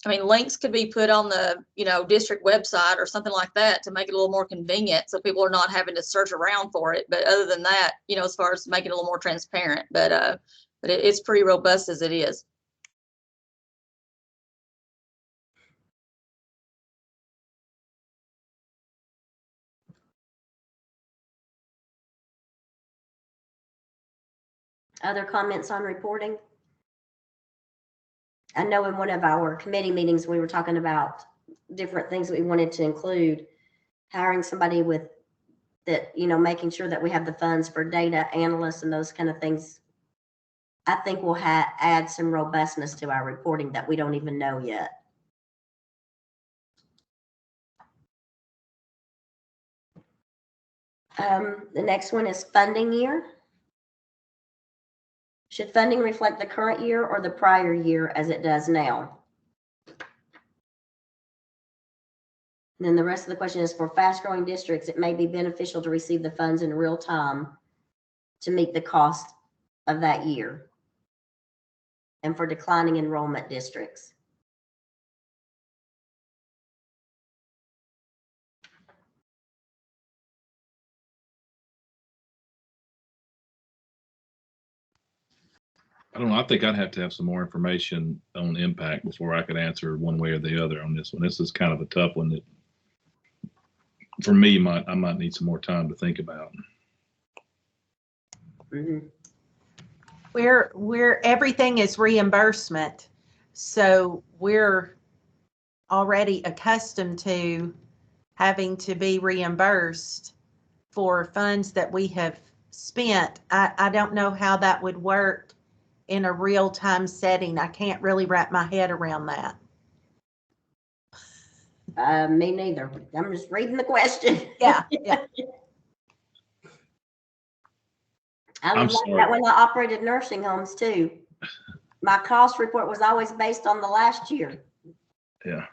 I mean, links could be put on the, you know, district website or something like that to make it a little more convenient so people are not having to search around for it. But other than that, you know, as far as making it a little more transparent, but it's pretty robust as it is. Other comments on reporting? I know in one of our committee meetings, we were talking about different things that we wanted to include, hiring somebody with that, you know, making sure that we have the funds for data analysts and those kind of things. I think we'll add some robustness to our reporting that we don't even know yet. The next one is funding year. Should funding reflect the current year or the prior year as it does now? And then the rest of the question is, for fast-growing districts, it may be beneficial to receive the funds in real time to meet the cost of that year. And for declining enrollment districts. I don't know. I think I'd have to have some more information on impact before I could answer one way or the other on this one. This is kind of a tough one that, for me, I might need some more time to think about. Mm-hmm. We're everything is reimbursement, so we're already accustomed to having to be reimbursed for funds that we have spent. I don't know how that would work in a real-time setting. I can't really wrap my head around that. Me neither. I'm just reading the question. Yeah. I was like that when I operated nursing homes too. My cost report was always based on the last year. Yeah.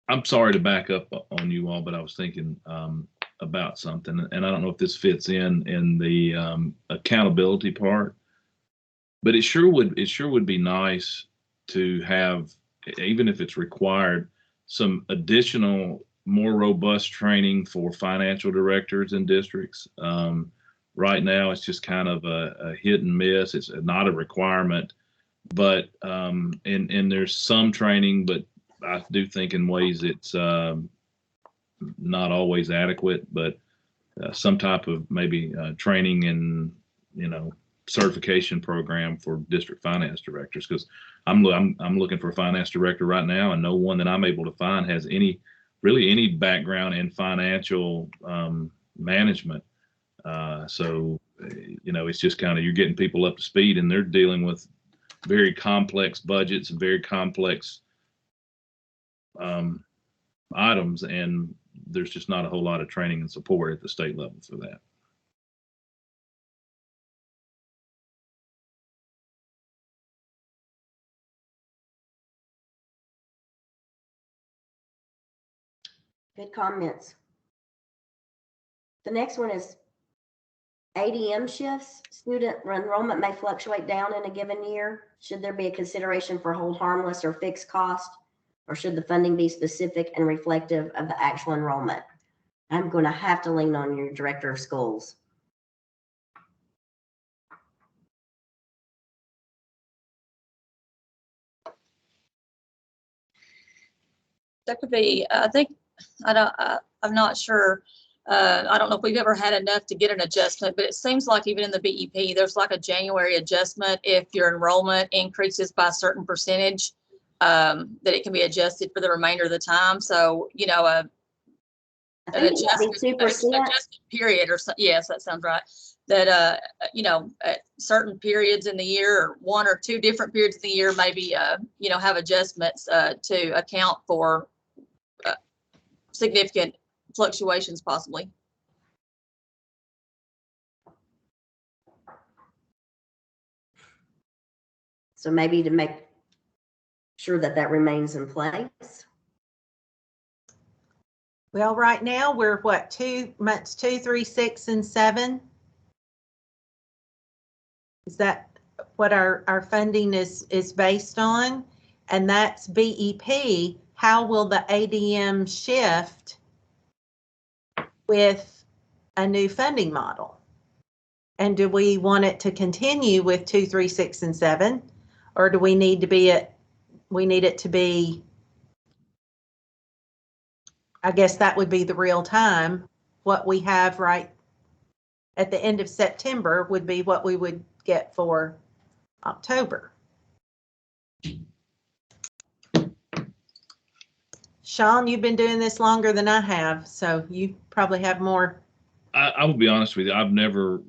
I'm sorry to back up on you all, but I was thinking about something, and I don't know if this fits in the accountability part, but it sure would be nice to have even if it's required, some additional, more robust training for financial directors in districts. Right now, it's just kind of a hit and miss. It's not a requirement, but and there's some training, but I do think in ways it's not always adequate. But some type of maybe training and certification program for district finance directors, because I'm looking for a finance director right now, and no one that I'm able to find has any background in financial management. So it's just kind of, you're getting people up to speed, and they're dealing with very complex budgets and very complex items, and there's just not a whole lot of training and support at the state level for that. Good comments. The next one is ADM shifts. Student enrollment may fluctuate down in a given year. Should there be a consideration for hold harmless or fixed cost, or should the funding be specific and reflective of the actual enrollment? I'm going to have to lean on your director of schools. That could be, I think, I'm not sure. I don't know if we've ever had enough to get an adjustment, but it seems like even in the BEP, there's like a January adjustment. If your enrollment increases by a certain percentage, that it can be adjusted for the remainder of the time. So, an adjusted period or so. Yes, that sounds right. That, at certain periods in the year, or one or two different periods of the year, maybe, have adjustments to account for significant fluctuations possibly. So maybe to make sure that remains in place. Well, right now we're what, 2 months, 2, 3, 6, and 7? Is that what our funding is based on? And that's BEP. How will the ADM shift with a new funding model? And do we want it to continue with 2, 3, 6, and 7? Or do we need to be it to be, I guess that would be the real time. What we have right at the end of September would be what we would get for October. Sean, you've been doing this longer than I have, so you probably have more. I will be honest with you. I've never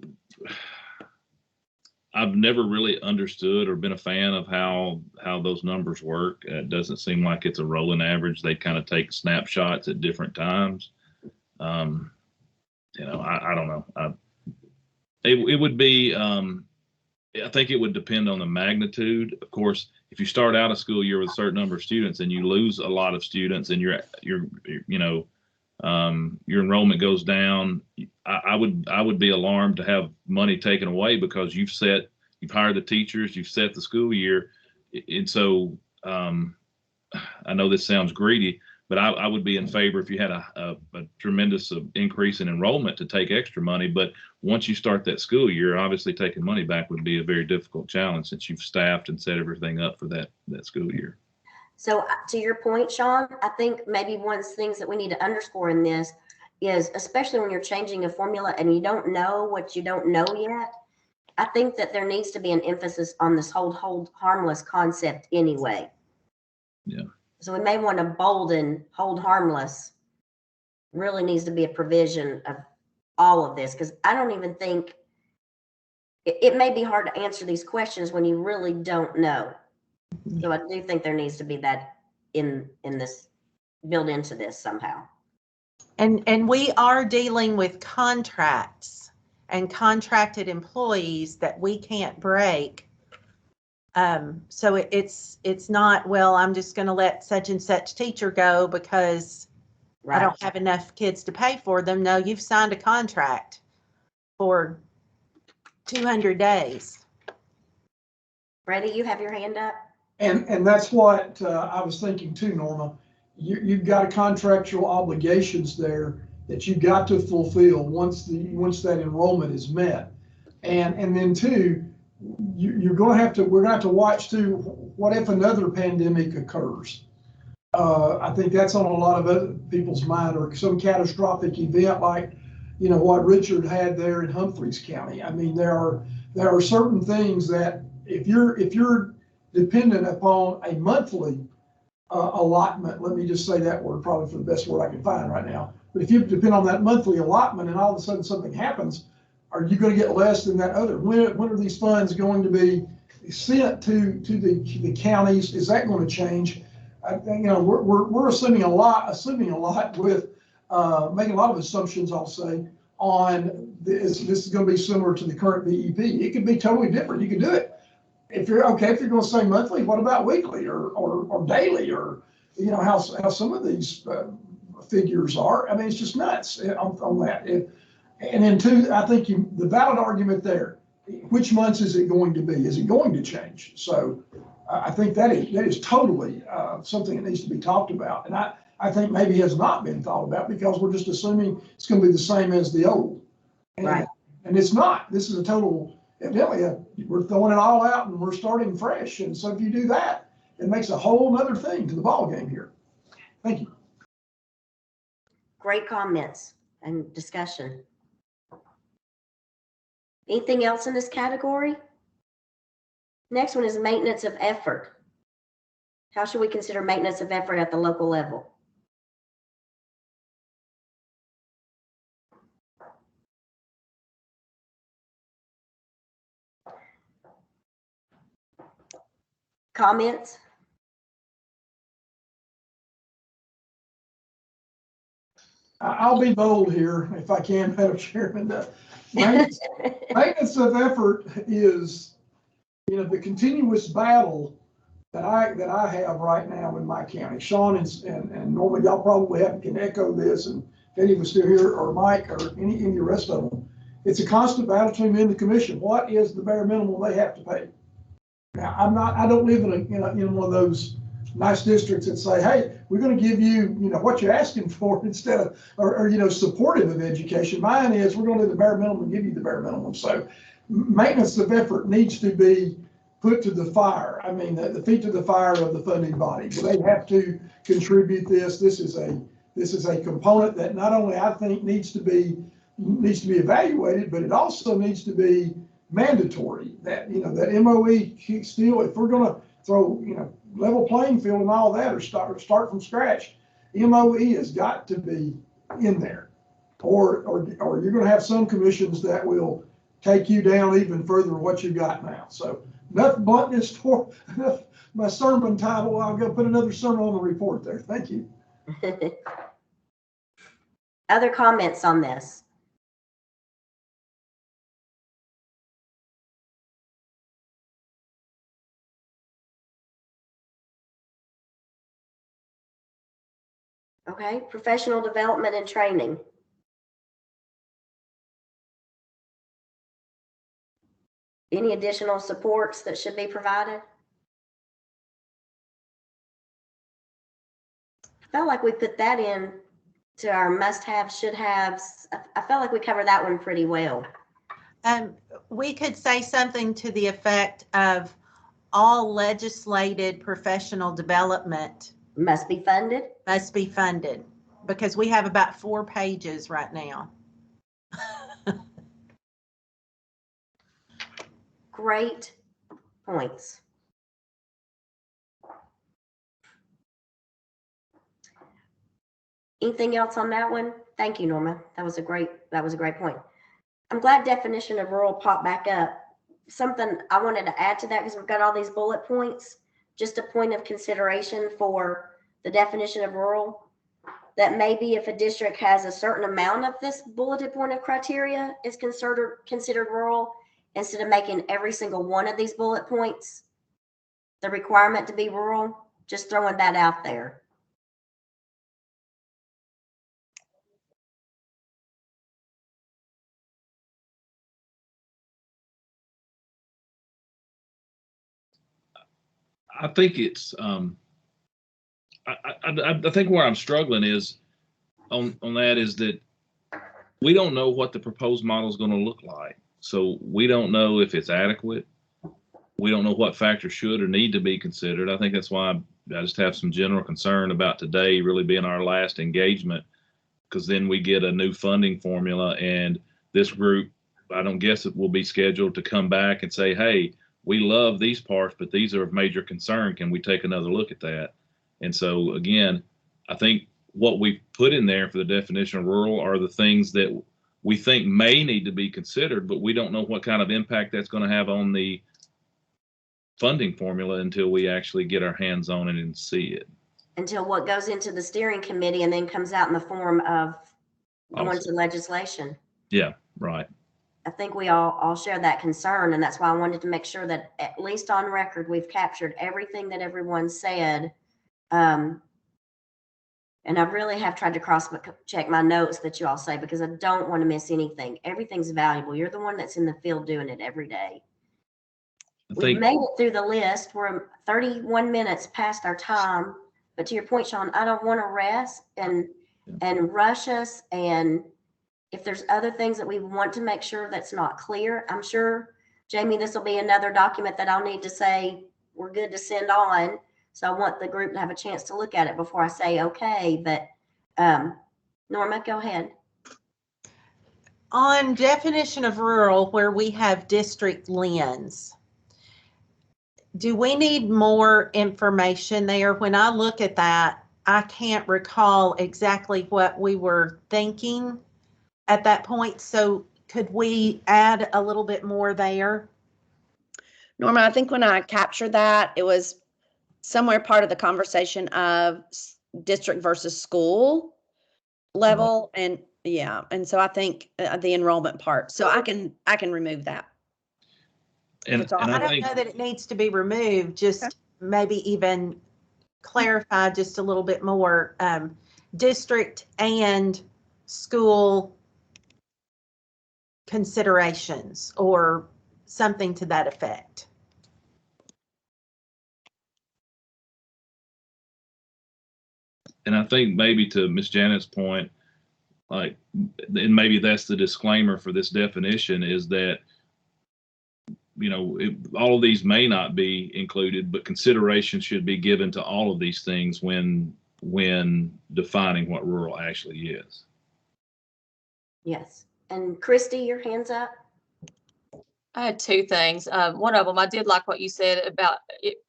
really understood or been a fan of how those numbers work. It doesn't seem like it's a rolling average. They kind of take snapshots at different times. I don't know. It would be, I think it would depend on the magnitude. Of course, if you start out a school year with a certain number of students and you lose a lot of students and your enrollment goes down, I would be alarmed to have money taken away, because you've hired the teachers, you've set the school year. And so I know this sounds greedy, but I would be in favor if you had a tremendous increase in enrollment to take extra money. But once you start that school year, obviously taking money back would be a very difficult challenge, since you've staffed and set everything up for that school year. So to your point, Sean, I think maybe one of the things that we need to underscore in this is, especially when you're changing a formula and you don't know what you don't know yet, I think that there needs to be an emphasis on this hold harmless concept anyway. Yeah. So we may want to bolden hold harmless. Really needs to be a provision of all of this, because I don't even think it may be hard to answer these questions when you really don't know. So I do think there needs to be that in this, built into this somehow. And we are dealing with contracts and contracted employees that we can't break. So it's not, well, I'm just going to let such and such teacher go because I don't have enough kids to pay for them. No, you've signed a contract for 200 days. Brady, you have your hand up? And that's what I was thinking too, Norma. You've got contractual obligations there that you've got to fulfill once that enrollment is met. And then two, we're gonna have to watch too, what if another pandemic occurs? I think that's on a lot of other people's mind, or some catastrophic event like, what Richard had there in Humphreys County. I mean, there are certain things that if you're dependent upon a monthly allotment, let me just say that word, probably for the best word I can find right now. But if you depend on that monthly allotment and all of a sudden something happens, are you going to get less than that other? When are these funds going to be sent to the counties? Is that going to change? We're assuming a lot with making a lot of assumptions, I'll say, on this. This is going to be similar to the current BEP. It could be totally different. You can do it. If you're going to say monthly, what about weekly or daily, or how some of these figures are? I mean, it's just nuts on that. And then two, I think the valid argument there, which months is it going to be? Is it going to change? So I think that is totally something that needs to be talked about. And I think maybe has not been thought about because we're just assuming it's going to be the same as the old. Right. And it's not. This is a total, evidently, we're throwing it all out and we're starting fresh. And so if you do that, it makes a whole other thing to the ball game here. Thank you. Great comments and discussion. Anything else in this category? Next one is maintenance of effort. How should we consider maintenance of effort at the local level? Comments? I'll be bold here if I can, Madam Chairman. Maintenance of effort is, the continuous battle that I have right now in my county. Sean and Norma, y'all probably can echo this, and if any was still here, or Mike, or any of the rest of them. It's a constant battle between me and the commission. What is the bare minimum they have to pay? Now, I don't live in one of those nice districts that say, hey, we're going to give you, what you're asking for instead of, or supportive of education. Mine is, we're going to do the bare minimum and give you the bare minimum. So maintenance of effort needs to be put to the fire. I mean, the feet to the fire of the funding body. They have to contribute this. This is a component that not only I think needs to be evaluated, but it also needs to be mandatory. That that MOE still, if we're going to throw level playing field and all that, or start from scratch, MOE has got to be in there, or you're going to have some commissions that will take you down even further than what you got now. So enough bluntness for my sermon title. I'll go put another sermon on the report there. Thank you. Other comments on this? Okay, professional development and training. Any additional supports that should be provided? I felt like we put that in to our must-haves, should-haves. I felt like we covered that one pretty well. We could say something to the effect of all legislated professional development Must be funded. must be funded, because we have about 4 pages right now. Great points. Anything else on that one? Thank you, Norma. That was a great point. I'm glad definition of rural popped back up. Something I wanted to add to that, because we've got all these bullet points, just a point of consideration for the definition of rural, that maybe if a district has a certain amount of this bulleted point of criteria is considered rural, instead of making every single one of these bullet points the requirement to be rural, just throwing that out there. I think it's, I think where I'm struggling is on that is that we don't know what the proposed model is going to look like. So we don't know if it's adequate. We don't know what factors should or need to be considered. I think that's why I just have some general concern about today really being our last engagement, because then we get a new funding formula and this group, I don't guess it will be scheduled to come back and say, hey, we love these parts, but these are of major concern. Can we take another look at that? And so again, I think what we put in there for the definition of rural are the things that we think may need to be considered, but we don't know what kind of impact that's going to have on the funding formula until we actually get our hands on it and see it. Until what goes into the steering committee and then comes out in the form of going to legislation. Yeah, right. I think we all share that concern, and that's why I wanted to make sure that at least on record, we've captured everything that everyone said. And I really have tried to cross-check my notes that you all say, because I don't want to miss anything. Everything's valuable. You're the one that's in the field doing it every day. We made it through the list. We're 31 minutes past our time. But to your point, Sean, I don't want to rest and rush us. And if there's other things that we want to make sure that's not clear, I'm sure, Jamie, this will be another document that I'll need to say we're good to send on. So I want the group to have a chance to look at it before I say okay. But Norma, go ahead. On definition of rural, where we have district lens, do we need more information there? When I look at that, I can't recall exactly what we were thinking at that point. So could we add a little bit more there? Norma, I think when I captured that, it was somewhere part of the conversation of district versus school level. And yeah, and so I think the enrollment part, so I can remove that. And I don't know that it needs to be removed, just maybe even clarify just a little bit more, district and school considerations or something to that effect. And I think maybe to Ms. Janet's point, like, and maybe that's the disclaimer for this definition, is that, you know, all of these may not be included, but consideration should be given to all of these things when defining what rural actually is. Yes. And Christy, your hand's up. I had two things. One of them, I did like what you said about it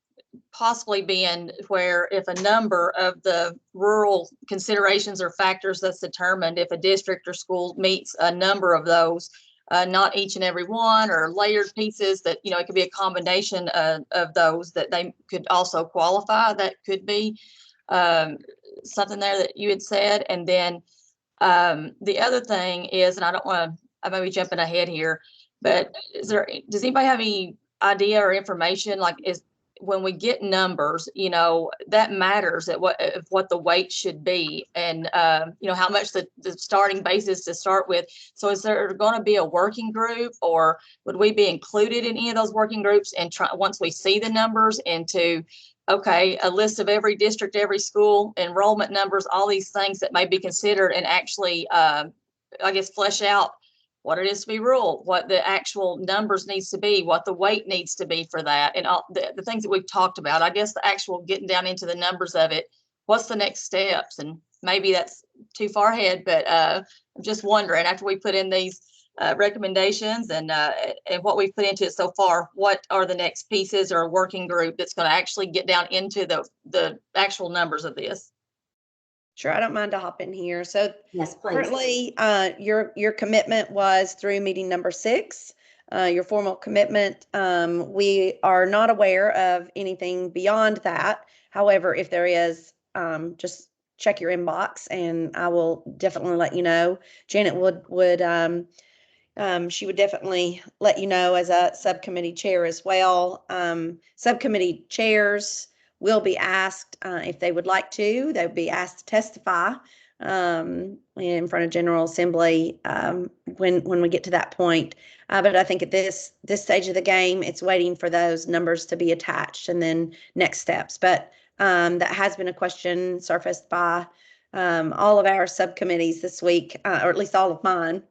possibly being where if a number of the rural considerations or factors that's determined, if a district or school meets a number of those, not each and every one or layered pieces, that, you know, it could be a combination of those that they could also qualify. That could be something there that you had said. And then the other thing is, and I don't want to, I may be jumping ahead here, but does anybody have any idea or information, like, when we get numbers, you know, that matters at what the weight should be, and you know, how much the starting basis to start with. So is there going to be a working group, or would we be included in any of those working groups and try, once we see the numbers, into, okay, a list of every district, every school, enrollment numbers, all these things that may be considered, and actually I guess flesh out what it is to be rural, what the actual numbers needs to be, what the weight needs to be for that, and all the things that we've talked about. I guess the actual getting down into the numbers of it, what's the next steps? And maybe that's too far ahead, but I'm just wondering, after we put in these recommendations and what we've put into it so far, what are the next pieces or a working group that's going to actually get down into the actual numbers of this? Sure, I don't mind to hop in here. So yes, please. Currently, your commitment was through meeting number 6, your formal commitment. We are not aware of anything beyond that. However, if there is, just check your inbox and I will definitely let you know. Janet she would definitely let you know as a subcommittee chair as well. Subcommittee chairs will be asked if they would like to. They would be asked to testify in front of General Assembly when we get to that point. But I think at this stage of the game, it's waiting for those numbers to be attached and then next steps. But that has been a question surfaced by all of our subcommittees this week, or at least all of mine.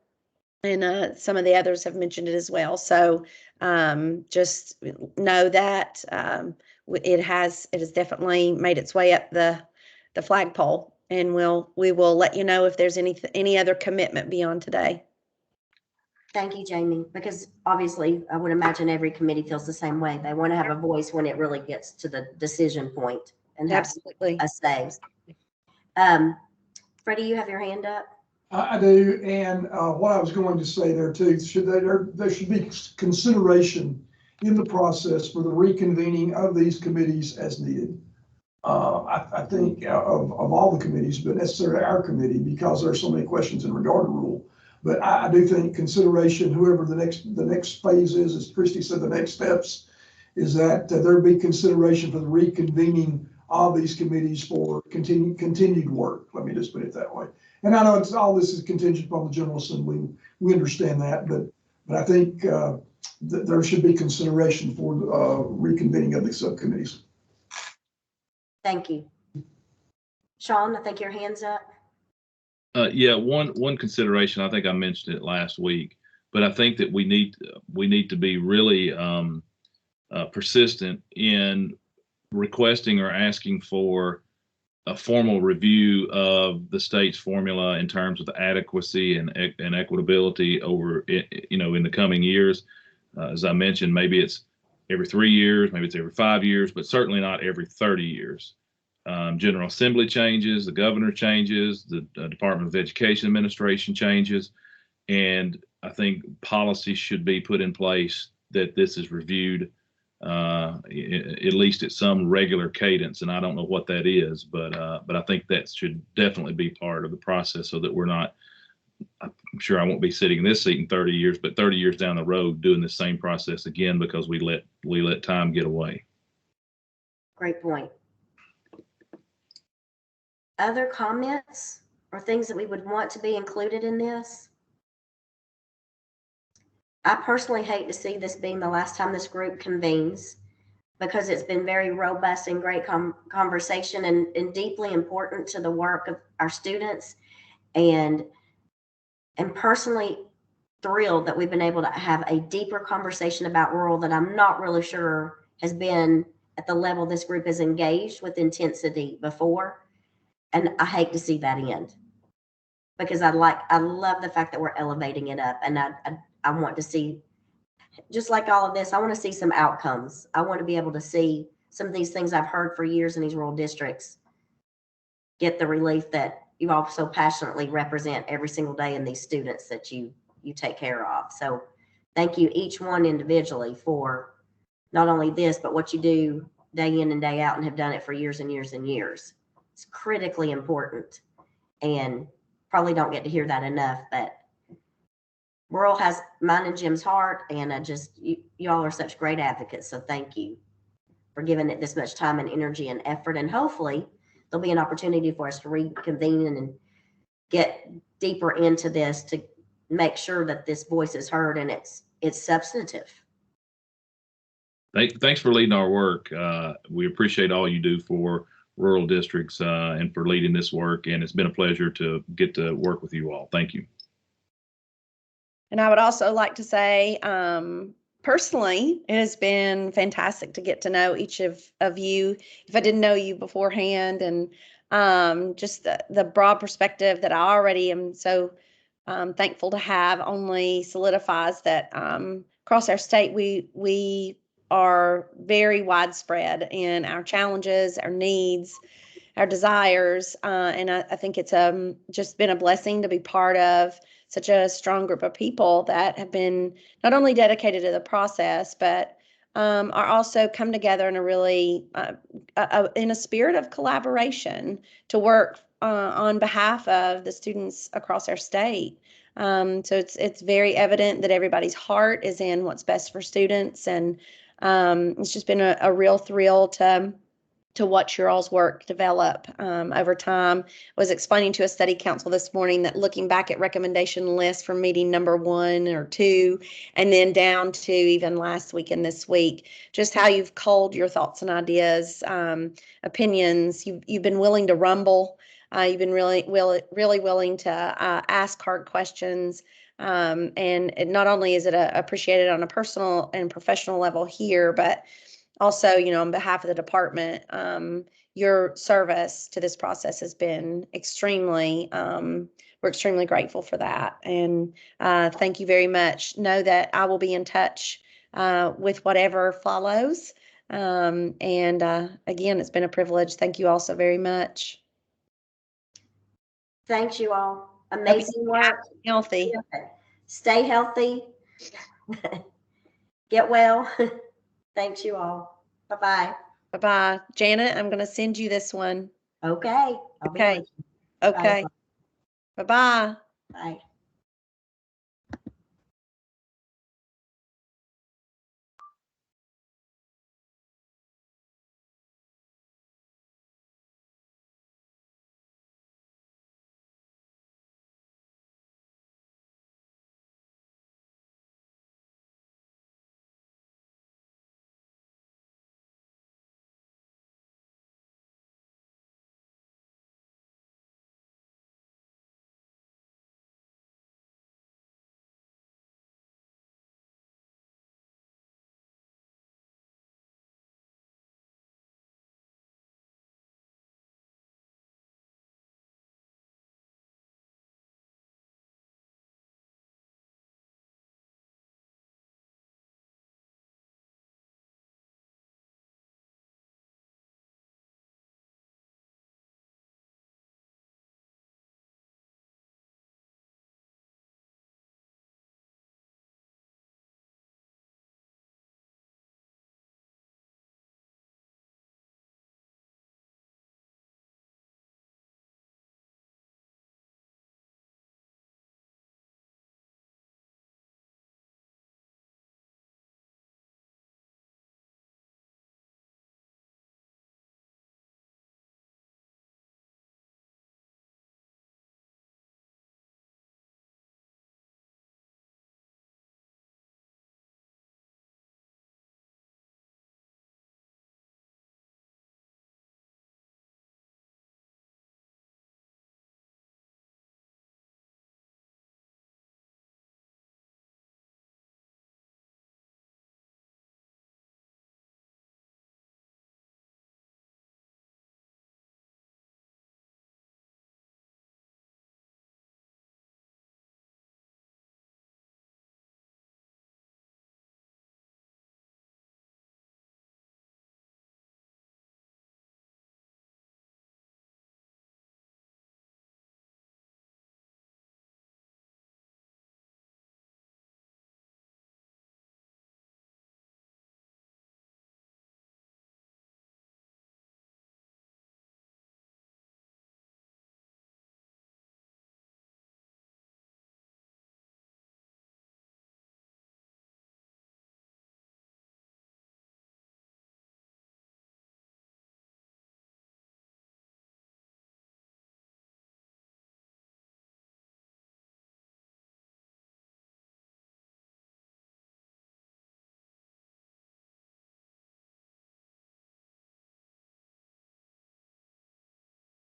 And some of the others have mentioned it as well. So just know that it has definitely made its way up the flagpole, and we will let you know if there's any other commitment beyond today. Thank you, Jamie, because obviously I would imagine every committee feels the same way. They want to have a voice when it really gets to the decision point and have Absolutely. a say. Freddie, you have your hand up. I do, and what I was going to say there too, there should be consideration in the process for the reconvening of these committees as needed. I think of all the committees, but necessarily our committee, because there are so many questions in regard to rule. But I do think consideration, whoever the next phase is, as Christy said, the next steps, is that there be consideration for the reconvening of these committees for continued work. Let me just put it that way. And I know all this is contingent upon the General Assembly. We understand that, but I think that there should be consideration for reconvening of the subcommittees. Thank you. Sean, I think your hand's up. Yeah, one consideration, I think I mentioned it last week, but I think that we need to be really persistent in requesting or asking for a formal review of the state's formula in terms of the adequacy and equitability over in the coming years. As I mentioned, maybe it's every 3 years, maybe it's every 5 years, but certainly not every 30 years. General Assembly changes, the governor changes, the Department of Education administration changes, and I think policy should be put in place that this is reviewed at least at some regular cadence, and I don't know what that is, but I think that should definitely be part of the process, so that we're not. I'm sure I won't be sitting in this seat in 30 years, but 30 years down the road doing the same process again because we let time get away. Great point. Other comments or things that we would want to be included in this? I personally hate to see this being the last time this group convenes, because it's been very robust and great conversation and deeply important to the work of our students. And personally thrilled that we've been able to have a deeper conversation about rural that I'm not really sure has been at the level this group is engaged with intensity before. And I hate to see that end, because I love the fact that we're elevating it up, and I want to see, just like all of this, I want to see some outcomes. I want to be able to see some of these things I've heard for years in these rural districts get the relief that you all so passionately represent every single day in these students that you take care of. So thank you each one individually for not only this, but what you do day in and day out and have done it for years and years and years. It's critically important, and probably don't get to hear that enough, but rural has mine and Jim's heart, and you all are such great advocates. So thank you for giving it this much time and energy and effort. And hopefully there'll be an opportunity for us to reconvene and get deeper into this to make sure that this voice is heard and it's substantive. Thanks for leading our work. We appreciate all you do for rural districts and for leading this work. And it's been a pleasure to get to work with you all. Thank you. And I would also like to say, personally, it has been fantastic to get to know each of you. If I didn't know you beforehand, and just the broad perspective that I already am so thankful to have only solidifies that across our state, we are very widespread in our challenges, our needs, our desires. And I think it's just been a blessing to be part of such a strong group of people that have been not only dedicated to the process, but are also come together in a really, in a spirit of collaboration to work on behalf of the students across our state. So it's very evident that everybody's heart is in what's best for students. And it's just been a real thrill to to watch your all's work develop over time. I was explaining to a study council this morning that looking back at recommendation lists from meeting number 1 or 2, and then down to even last week and this week, just how you've culled your thoughts and ideas, opinions. You've been willing to rumble. You've been really willing to ask hard questions. And not only is it appreciated on a personal and professional level here, but also, on behalf of the department, your service to this process has been extremely, we're extremely grateful for that. And thank you very much. Know that I will be in touch with whatever follows. And again, it's been a privilege. Thank you all so very much. Thanks, you all. Amazing work. Healthy. Stay healthy. Get well. Thanks, you all. Bye-bye. Bye-bye. Janet, I'm going to send you this one. Okay. Okay. Okay. Bye-bye. Bye.